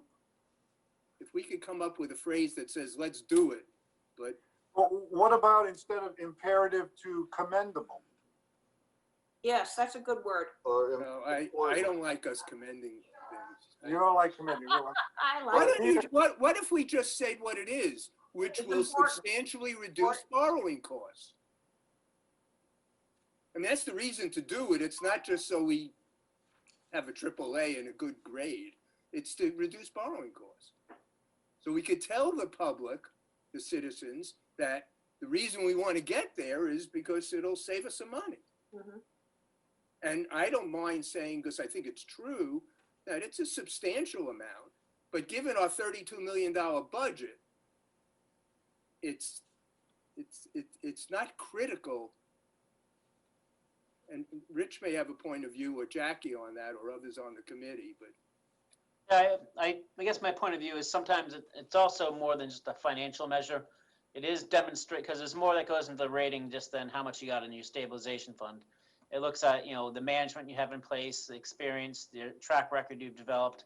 S6: if we could come up with a phrase that says, let's do it, but.
S1: Well, what about instead of imperative to commendable?
S2: Yes, that's a good word.
S7: Or
S6: No, I don't like us commending things.
S1: You don't like commending, you don't like.
S2: I
S6: Why
S2: like
S6: don't
S2: it.
S6: we, what if we just said what it is, which
S2: It's
S6: will
S2: important.
S6: substantially reduce borrowing costs? I mean, that's the reason to do it. It's not just so we have a AAA and a good grade. It's to reduce borrowing costs. So we could tell the public, the citizens, that the reason we want to get there is because it'll save us some money.
S2: Mhm.
S6: And I don't mind saying, because I think it's true, that it's a substantial amount, but given our $32 million budget, it's not critical. And Rich may have a point of view, or Jackie on that, or others on the committee, but.
S5: I guess my point of view is sometimes it's also more than just a financial measure. It is demonstrate, because there's more that goes into the rating just than how much you got in your stabilization fund. It looks at, the management you have in place, the experience, the track record you've developed.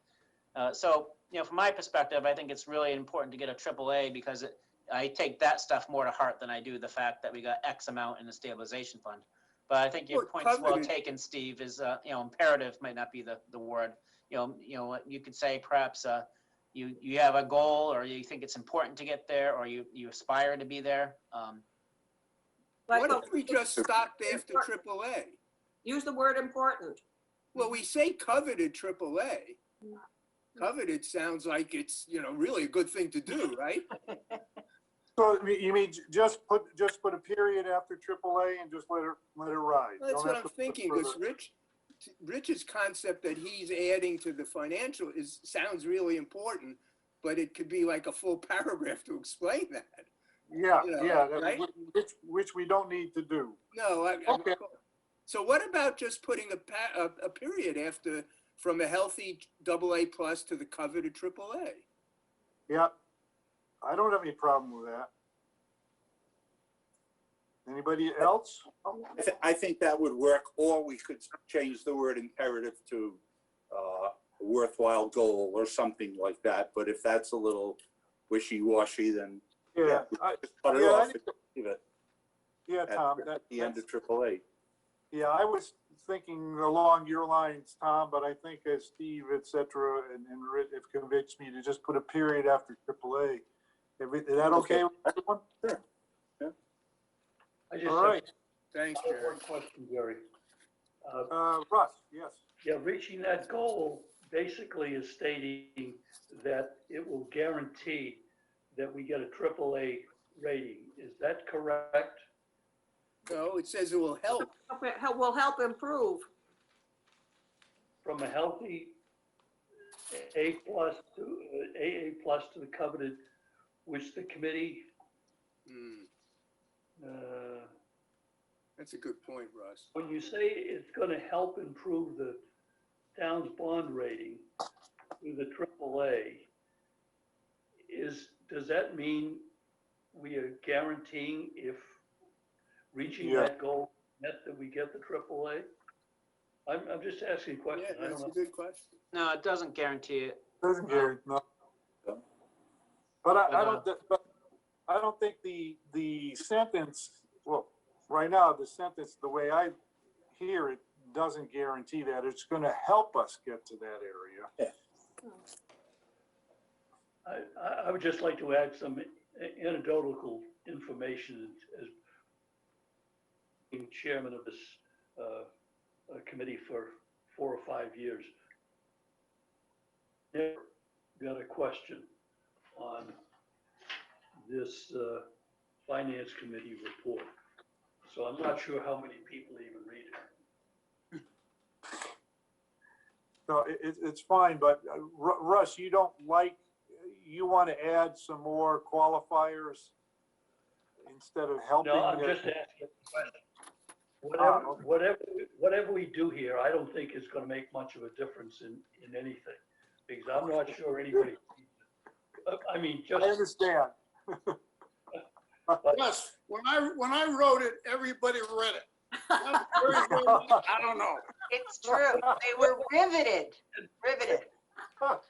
S5: So, from my perspective, I think it's really important to get a AAA because I take that stuff more to heart than I do the fact that we got X amount in the stabilization fund. But I think your
S6: Well,
S5: point's well
S6: covered.
S5: taken, Steve, is, imperative might not be the word. You could say perhaps you have a goal or you think it's important to get there or you aspire to be there.
S2: Like
S6: What
S2: what-
S6: if we just stopped after AAA?
S2: Use the word important.
S6: Well, we say coveted AAA. Coveted sounds like it's, really a good thing to do, right?
S1: So you mean just put a period after AAA and just let it ride?
S6: That's
S1: Don't
S6: what
S1: have
S6: I'm
S1: to put
S6: thinking,
S1: further-
S6: because Rich's concept that he's adding to the financial sounds really important, but it could be like a full paragraph to explain that.
S1: Yeah,
S6: you know,
S1: yeah,
S6: right?
S1: which we don't need to do.
S6: No,
S1: Okay.
S6: So what about just putting a period after, from a healthy AA plus to the coveted AAA?
S1: Yeah, I don't have any problem with that. Anybody else?
S8: I think that would work, or we could change the word imperative to a worthwhile goal or something like that. But if that's a little wishy-washy, then
S1: Yeah,
S8: cut it
S1: yeah,
S8: off
S1: I-
S8: and leave it
S1: yeah, Tom,
S8: at the end of AAA.
S1: yeah, I was thinking along your lines, Tom, but I think as Steve, et cetera, and Rick have convinced me to just put a period after AAA. Is that okay with everyone?
S8: Sure.
S3: I just
S1: All right,
S6: Thanks,
S3: have
S6: Jerry.
S3: one question, Jerry.
S1: Russ, yes.
S3: Yeah, reaching that goal basically is stating that it will guarantee that we get a AAA rating. Is that correct?
S6: No, it says it will help.
S2: Will help improve.
S3: From a healthy A plus to AA plus to the coveted, which the committee,
S6: Hmm,
S3: uh,
S6: that's a good point, Russ.
S3: when you say it's going to help improve the town's bond rating with the AAA, does that mean we are guaranteeing if reaching
S1: Yeah.
S3: that goal met that we get the AAA? I'm just asking a question.
S6: Yeah,
S3: I
S6: that's
S3: don't
S6: a
S3: know.
S6: good question.
S5: No, it doesn't guarantee it.
S1: Doesn't guarantee, no. But I don't think the sentence, well, right now, the sentence, the way I hear it, doesn't guarantee that. It's gonna help us get to that area.
S3: I would just like to add some anecdotal information as being chairman of this committee for 4 or 5 years. Never got a question on this finance committee report. So I'm not sure how many people even read it.
S1: No, it's fine, but Russ, you don't like, you want to add some more qualifiers instead of helping?
S3: No, I'm just asking a question. Whatever we do here, I don't think it's gonna make much of a difference in anything, because I'm not sure anybody, I mean,
S1: I
S3: just,
S1: understand.
S9: Yes, when I wrote it, everybody read it. I don't know.
S4: It's true. They were riveted.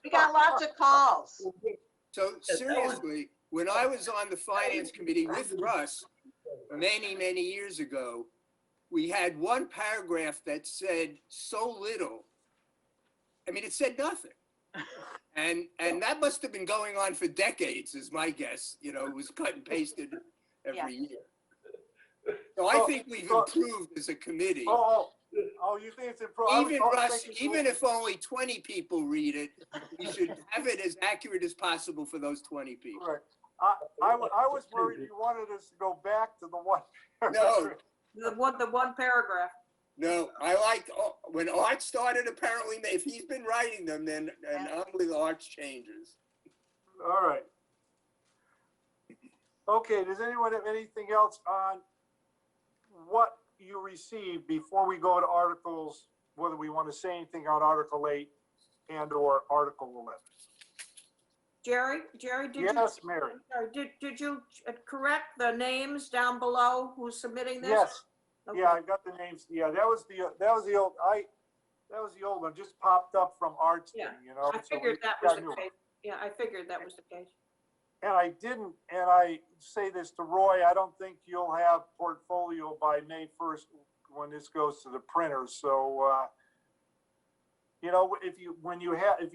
S4: We got lots of calls.
S6: So seriously, when I was on the finance committee with Russ many, many years ago, we had one paragraph that said so little. I mean, it said nothing. And that must have been going on for decades, is my guess. You know, it was cut and pasted every year. So I think we've improved as a committee.
S1: Oh, you think it's improved?
S6: Even Russ, even if only 20 people read it, we should have it as accurate as possible for those 20 people.
S1: Right. I was worried you wanted us to go back to the one.
S6: No,
S2: The one paragraph.
S6: no, I like, when Art started, apparently, if he's been writing them, then I'm with Art's changes.
S1: All right. Okay, does anyone have anything else on what you received before we go to articles, whether we want to say anything on Article 8 and or Article 11?
S2: Jerry, did you?
S1: Yes, Mary.
S2: Did you correct the names down below who's submitting this?
S1: Yes.
S2: Okay.
S1: Yeah, I got the names. Yeah, that was the old one, just popped up from Art's thing,
S2: Yeah,
S1: you know?
S2: I
S1: so
S2: figured
S1: we
S2: that
S1: got
S2: was
S1: a new
S2: the
S1: one.
S2: case. Yeah, I figured that was the case.
S1: And I say this to Roy, I don't think you'll have portfolio by May 1st when this goes to the printer. So, you know, if you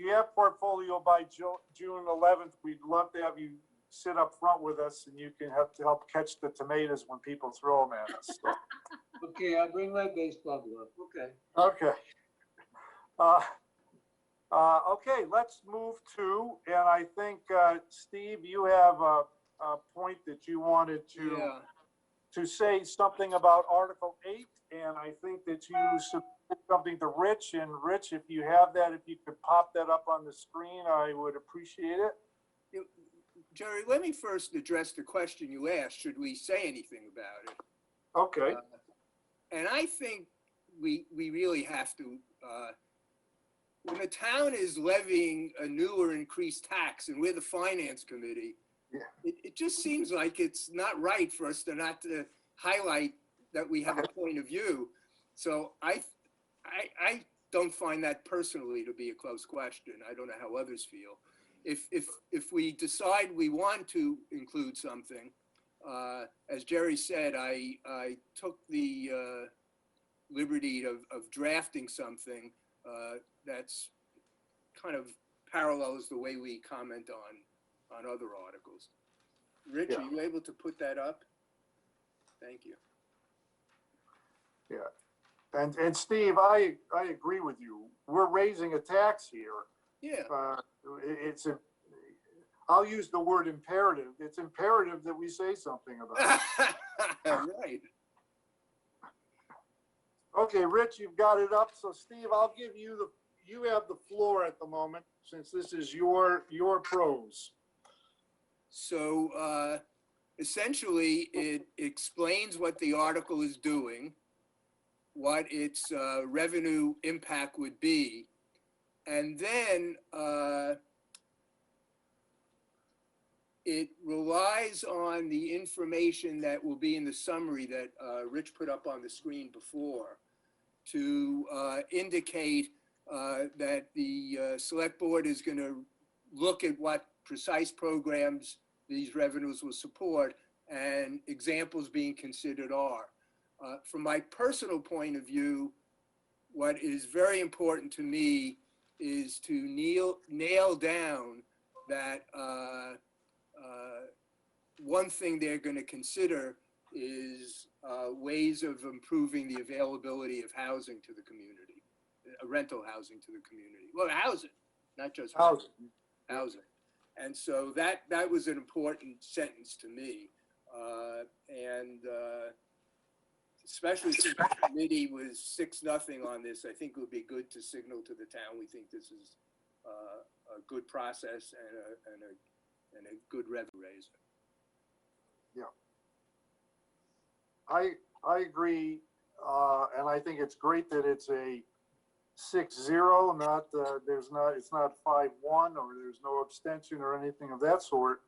S1: have portfolio by June 11th, we'd love to have you sit up front with us and you can help catch the tomatoes when people throw them at us. So.
S10: Okay, I'll bring my baseball glove. Okay.
S1: Okay. Okay, let's move to, and I think, Steve, you have a point that you wanted
S6: Yeah.
S1: to say something about Article 8, and I think that you submitted something to Rich, and Rich, if you have that, if you could pop that up on the screen, I would appreciate it.
S6: Jerry, let me first address the question you asked. Should we say anything about it?
S1: Okay.
S6: And I think we really have to, when the town is levying a new or increased tax and we're the finance committee,
S1: Yeah.
S6: it just seems like it's not right for us to not to highlight that we have a point of view. So I don't find that personally to be a close question. I don't know how others feel. If we decide we want to include something, as Jerry said, I took the liberty of drafting something that's kind of parallels the way we comment on other articles. Rich,
S1: Yeah.
S6: are you able to put that up? Thank you.
S1: Yeah. And Steve, I agree with you. We're raising a tax here.
S6: Yeah.
S1: I'll use the word imperative. It's imperative that we say something about it.
S6: Right.
S1: Okay, Rich, you've got it up. So Steve, I'll give you you have the floor at the moment, since this is your prose.
S6: So essentially, it explains what the article is doing, what its revenue impact would be, and then it relies on the information that will be in the summary that Rich put up on the screen before to indicate that the select board is going to look at what precise programs these revenues will support, and examples being considered are. From my personal point of view, what is very important to me is to nail down that one thing they're going to consider is ways of improving the availability of housing to the community, rental housing to the community. Well, housing, not just
S1: Housing.
S6: housing. And so that was an important sentence to me. Especially since the committee was 6-0 on this, I think it would be good to signal to the town, we think this is a good process and a good revenue raiser.
S1: I agree, and I think it's great that it's a 6-0, not, it's not 5-1, or there's no abstention or anything of that sort.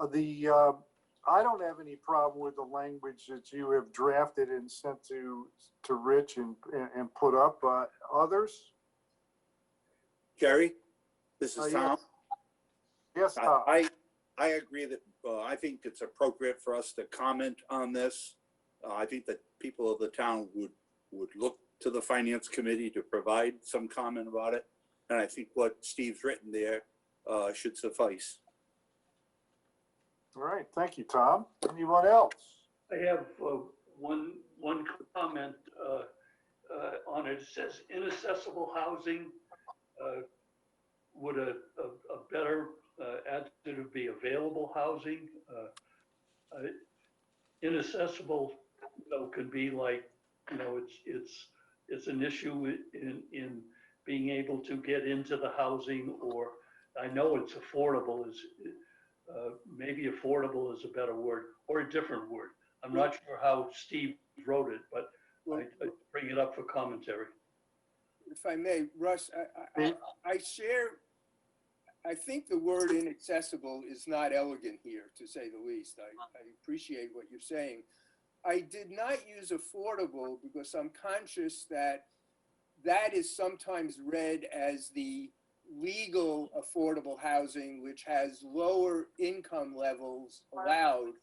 S1: I don't have any problem with the language that you have drafted and sent to Rich and put up. Others?
S8: Jerry, this is
S1: Yes.
S8: Tom.
S1: Yes, Tom.
S8: I agree that I think it's appropriate for us to comment on this. I think that people of the town would look to the finance committee to provide some comment about it. And I think what Steve's written there should suffice.
S1: All right, thank you, Tom. Anyone else?
S3: I have one comment on it. It says inaccessible housing. Would a better adjective be available housing? Inaccessible, could be like, it's an issue in being able to get into the housing, or I know it's affordable is. Maybe affordable is a better word, or a different word. I'm not sure how Steve wrote it, but I bring it up for commentary.
S6: If I may, Russ, I share, I think the word inaccessible is not elegant here, to say the least. I appreciate what you're saying. I did not use affordable because I'm conscious that that is sometimes read as the legal affordable housing, which has lower income levels allowed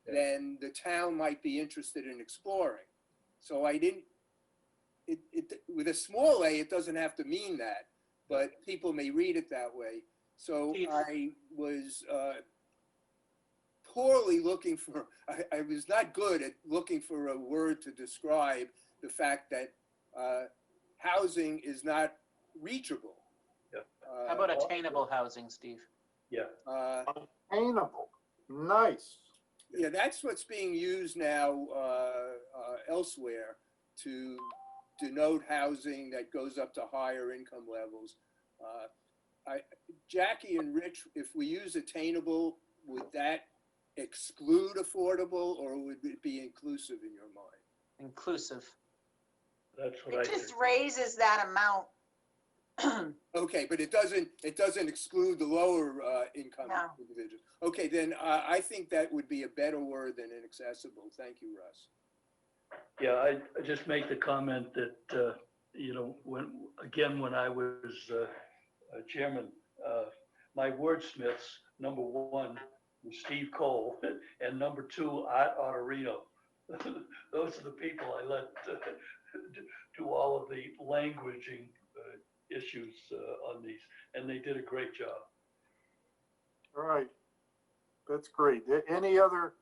S6: than the town might be interested in exploring. So I didn't, with a small a, it doesn't have to mean that, but people may read it that way. So I was poorly looking for, I was not good at looking for a word to describe the fact that housing is not reachable.
S5: How about attainable housing, Steve?
S3: Yeah.
S1: Attainable. Nice.
S6: Yeah, that's what's being used now elsewhere to denote housing that goes up to higher income levels. Jackie and Rich, if we use attainable, would that exclude affordable, or would it be inclusive in your mind?
S5: Inclusive.
S3: That's what I
S4: It
S3: think.
S4: just raises that amount.
S6: Okay, but it doesn't exclude the lower income
S4: No.
S6: individuals. Okay, then I think that would be a better word than inaccessible. Thank you, Russ.
S3: Yeah, I just make the comment that, when I was chairman, my wordsmiths, number one was Steve Cole, and number two, Art Otterino. Those are the people I let do all of the languaging issues on these, and they did a great job.
S1: All right. That's great. Any other,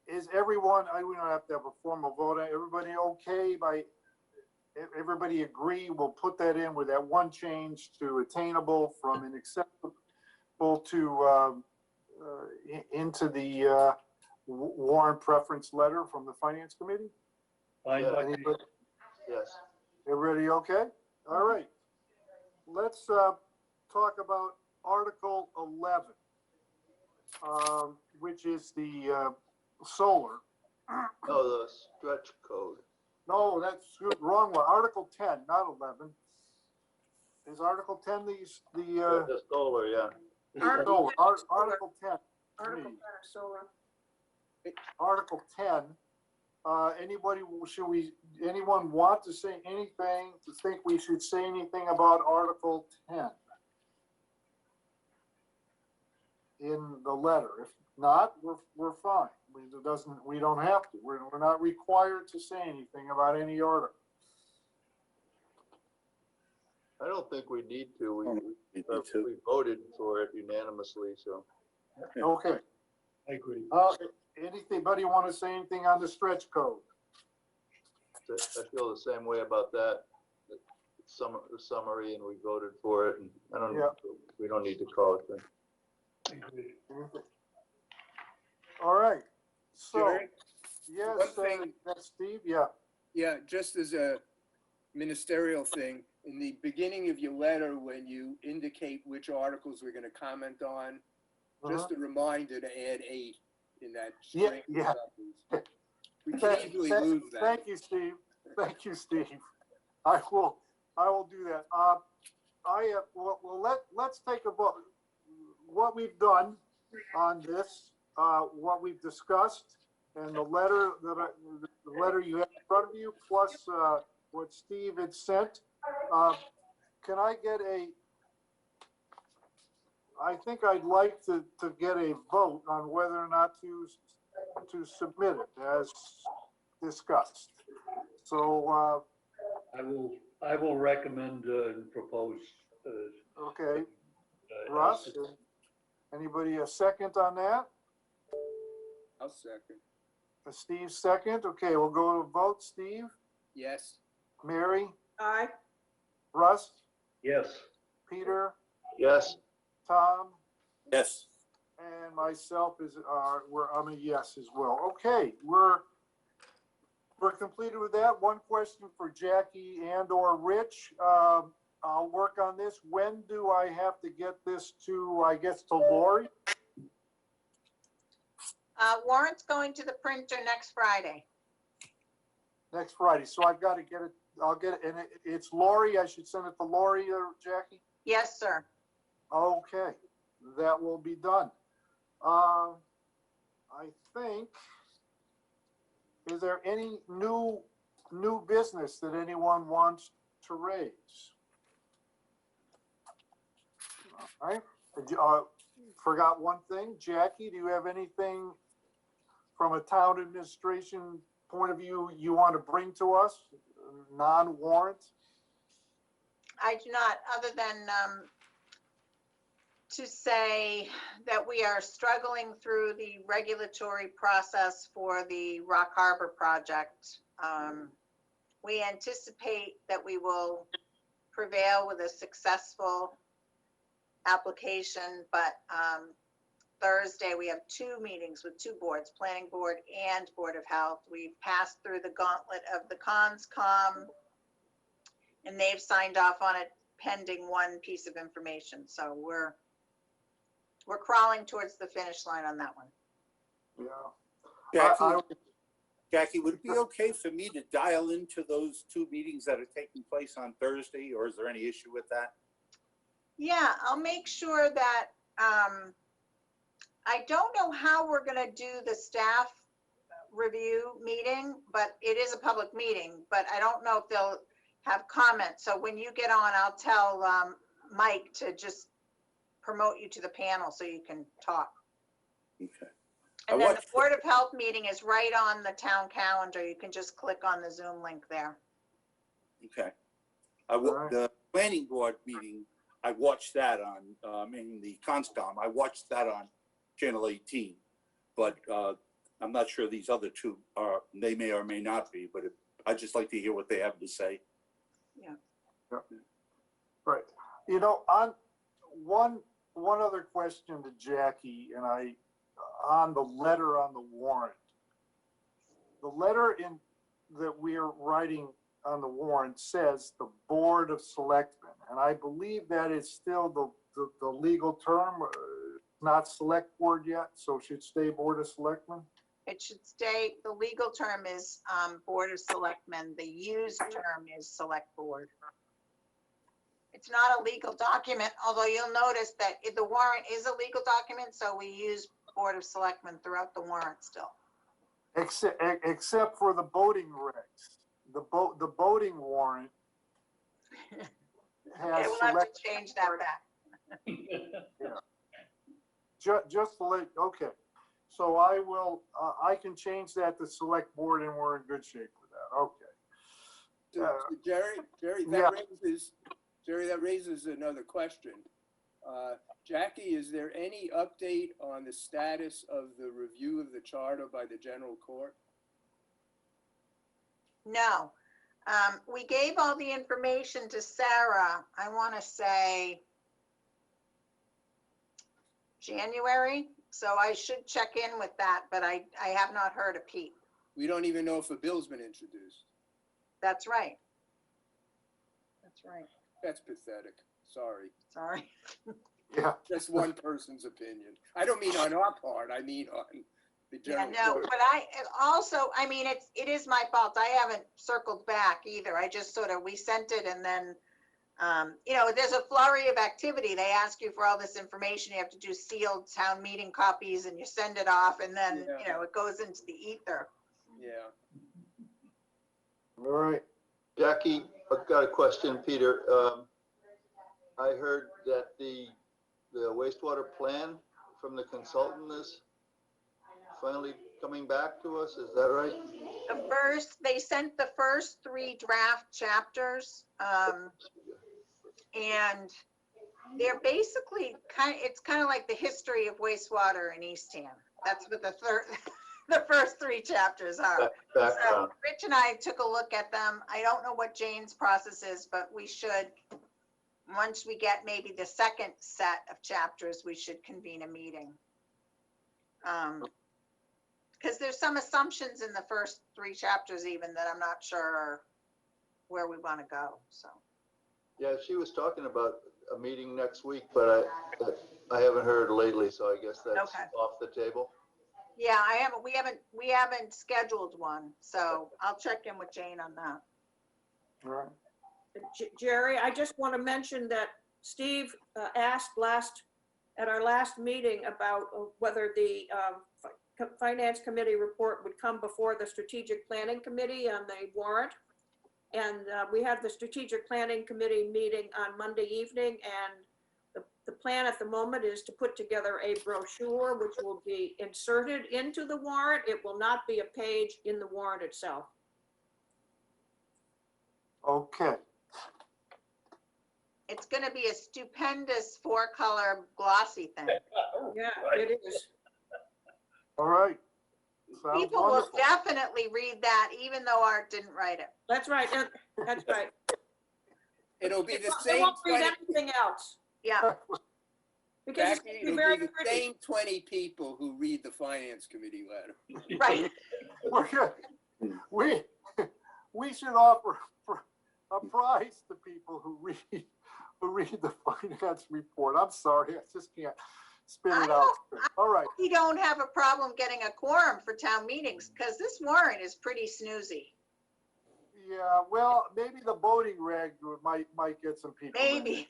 S1: is everyone, we don't have to have a formal vote. Everybody okay everybody agree? We'll put that in with that one change to attainable from inaccessible to into the warrant preference letter from the finance committee?
S3: Fine,
S7: Yeah.
S3: but
S1: Anybody-
S7: Yes.
S1: Everybody okay? All right. Let's talk about Article 11, which is the solar.
S7: No, the stretch code.
S1: No, that's good. Wrong one. Article 10, not 11. Is Article 10
S7: The solar, yeah.
S2: Article
S1: no,
S2: 10
S1: Article 10.
S2: Article
S1: please.
S2: 10 is solar.
S1: Article 10 anyone want to say anything, to think we should say anything about Article 10 in the letter? If not, we're fine. We don't have to. We're not required to say anything about any article.
S7: I don't think we need to.
S8: You need to.
S7: We voted for it unanimously, so.
S1: Okay.
S3: I agree.
S1: Anybody want to say anything on the stretch code?
S7: I feel the same way about that. It's summary, and we voted for it, and we don't need to call it then.
S3: I agree.
S1: All right. So,
S6: Jerry?
S1: yes,
S6: One thing-
S1: that's Steve, yeah.
S6: Yeah, just as a ministerial thing, in the beginning of your letter, when you indicate which articles we're going to comment on, just a reminder to add 8 in that
S1: Yeah,
S6: string. of
S1: yeah.
S6: numbers. We can easily lose that.
S1: Thank you, Steve. Thank you, Steve. I will do that. Let's take a vote. What we've done on this, what we've discussed, and the letter the letter you have in front of you, plus what Steve had sent. Can I get I think I'd like to get a vote on whether or not to submit it as discussed. So,
S3: I will recommend and propose.
S1: okay, Russ, anybody a second on that?
S6: I'll second.
S1: Steve second. Okay, we'll go to a vote. Steve,
S6: Yes.
S1: Mary,
S2: Aye.
S1: Russ,
S3: Yes.
S1: Peter,
S7: Yes,
S1: Tom,
S8: Yes.
S1: and myself I'm a yes as well. Okay, we're completed with that. One question for Jackie and/or Rich. I'll work on this. When do I have to get this to, I guess, to Lori?
S4: Warrant's going to the printer next Friday.
S1: Next Friday. So I've got to get it, I'll get it, and it's Lori. I should send it to Lori or Jackie?
S4: Yes, sir.
S1: Okay, that will be done. I think, is there any new business that anyone wants to raise? All right, forgot one thing. Jackie, do you have anything from a town administration point of view you want to bring to us, non-warrant?
S4: I do not, other than to say that we are struggling through the regulatory process for the Rock Harbor project. We anticipate that we will prevail with a successful application, but Thursday we have 2 meetings with 2 boards, Planning Board and Board of Health. We've passed through the gauntlet of the CONSCOM, and they've signed off on it pending one piece of information. So we're crawling towards the finish line on that one.
S1: Yeah.
S8: Jackie, would it be okay for me to dial into those 2 meetings that are taking place on Thursday, or is there any issue with that?
S4: Yeah, I'll make sure that, I don't know how we're gonna do the staff review meeting, but it is a public meeting, but I don't know if they'll have comments. So when you get on, I'll tell Mike to just promote you to the panel so you can talk.
S8: Okay.
S4: And then the Board of Health meeting is right on the town calendar. You can just click on the Zoom link there.
S8: Okay. The planning board meeting, I watched that on, in the CONSCOM, I watched that on Channel 18. But I'm not sure these other 2 they may or may not be, but I'd just like to hear what they have to say.
S4: Yeah.
S1: Right. You know, on one other question to Jackie, and on the letter on the warrant. The letter that we're writing on the warrant says the Board of Selectmen, and I believe that is still the legal term, not Select Board yet, so it should stay Board of Selectmen.
S4: It should stay, the legal term is Board of Selectmen. The used term is Select Board. It's not a legal document, although you'll notice that the warrant is a legal document, so we use Board of Selectmen throughout the warrant still.
S1: except for the boating regs. The boating warrant
S4: Okay,
S1: has
S4: we'll have
S1: select,
S4: to change that back.
S1: just to let, okay. So I will, I can change that to select board and we're in good shape for that. Okay.
S6: So Jerry,
S1: Yeah.
S6: that raises another question. Jackie, is there any update on the status of the review of the charter by the general court?
S4: No. We gave all the information to Sarah, I want to say January, so I should check in with that, but I have not heard a peep.
S6: We don't even know if a bill's been introduced.
S4: That's right. That's right.
S6: That's pathetic. Sorry.
S4: Sorry.
S1: Yeah.
S6: That's one person's opinion. I don't mean on our part, I mean on the
S4: Yeah,
S6: general
S4: no,
S6: court.
S4: but I mean, it is my fault. I haven't circled back either. I just we sent it and then, there's a flurry of activity. They ask you for all this information. You have to do sealed town meeting copies and you send it off and then,
S6: Yeah.
S4: it goes into the ether.
S6: Yeah.
S1: All right.
S7: Jackie, I've got a question, Peter. I heard that the wastewater plan from the consultant is finally coming back to us. Is that right?
S4: They sent the first 3 draft chapters, and they're basically it's kind of like the history of wastewater in Eastham. That's what the first 3 chapters are. So
S7: Background.
S4: Rich and I took a look at them. I don't know what Jane's process is, but we should, once we get maybe the second set of chapters, we should convene a meeting. Because there's some assumptions in the first 3 chapters even that I'm not sure where we want to go, so.
S7: Yeah, she was talking about a meeting next week, but I haven't heard lately, so I guess that's
S4: Okay.
S7: off the table.
S4: Yeah, we haven't scheduled one, so I'll check in with Jane on that.
S1: All right.
S2: Jerry, I just want to mention that Steve asked at our last meeting about whether the Finance Committee report would come before the Strategic Planning Committee on the warrant. And we had the Strategic Planning Committee meeting on Monday evening, and the plan at the moment is to put together a brochure which will be inserted into the warrant. It will not be a page in the warrant itself.
S1: Okay.
S4: It's gonna be a stupendous 4-color glossy thing.
S2: Yeah, it is.
S1: All right. Sounds
S4: People will
S1: wonderful.
S4: definitely read that, even though Art didn't write it.
S2: That's right. That's right.
S6: It'll be the
S2: I
S6: same
S2: won't read
S6: 20,
S2: anything else
S4: Yeah,
S2: because it's
S6: Jackie,
S2: going to
S6: it'll
S2: be very
S6: be the
S2: pretty.
S6: same 20 people who read the Finance Committee letter.
S4: right.
S1: We're good. We should offer a prize to people who read the finance report. I'm sorry, I just can't spit it out. All right.
S4: We don't have a problem getting a quorum for town meetings, because this warrant is pretty snoozy.
S1: Yeah, well, maybe the voting reg might get some people. in.
S4: Maybe.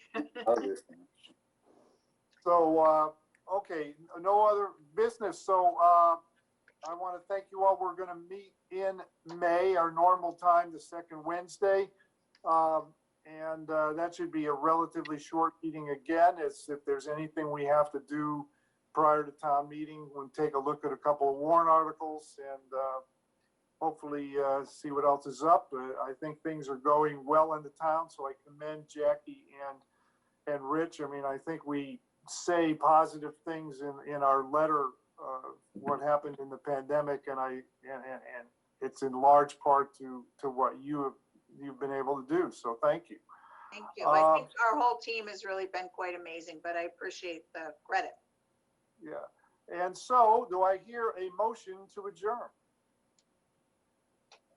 S1: So, okay, no other business. So, I want to thank you all. We're going to meet in May, our normal time, the second Wednesday. And that should be a relatively short meeting again. If there's anything we have to do prior to town meeting, we'll take a look at a couple of warrant articles and hopefully see what else is up. I think things are going well in the town, so I commend Jackie and Rich. I mean, I think we say positive things in our letter, what happened in the pandemic, and it's in large part to what you've been able to do. So thank you.
S4: Thank you. I think our whole team has really been quite amazing, but I appreciate the credit.
S1: Yeah. And so do I hear a motion to adjourn?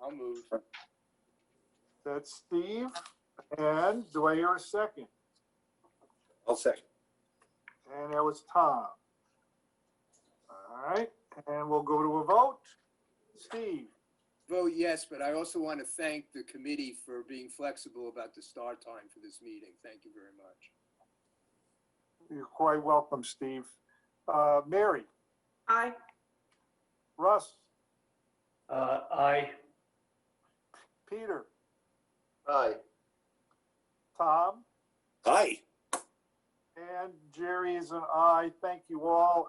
S6: I'll move.
S1: That's Steve. And do I hear a second?
S8: I'll second.
S1: And that was Tom. All right. And we'll go to a vote. Steve.
S6: Vote yes, but I also want to thank the committee for being flexible about the start time for this meeting. Thank you very much.
S1: You're quite welcome, Steve. Mary.
S2: Aye.
S1: Russ.
S3: Aye.
S1: Peter,
S7: Aye.
S1: Tom,
S8: Aye.
S1: and Jerry is an aye. Thank you all.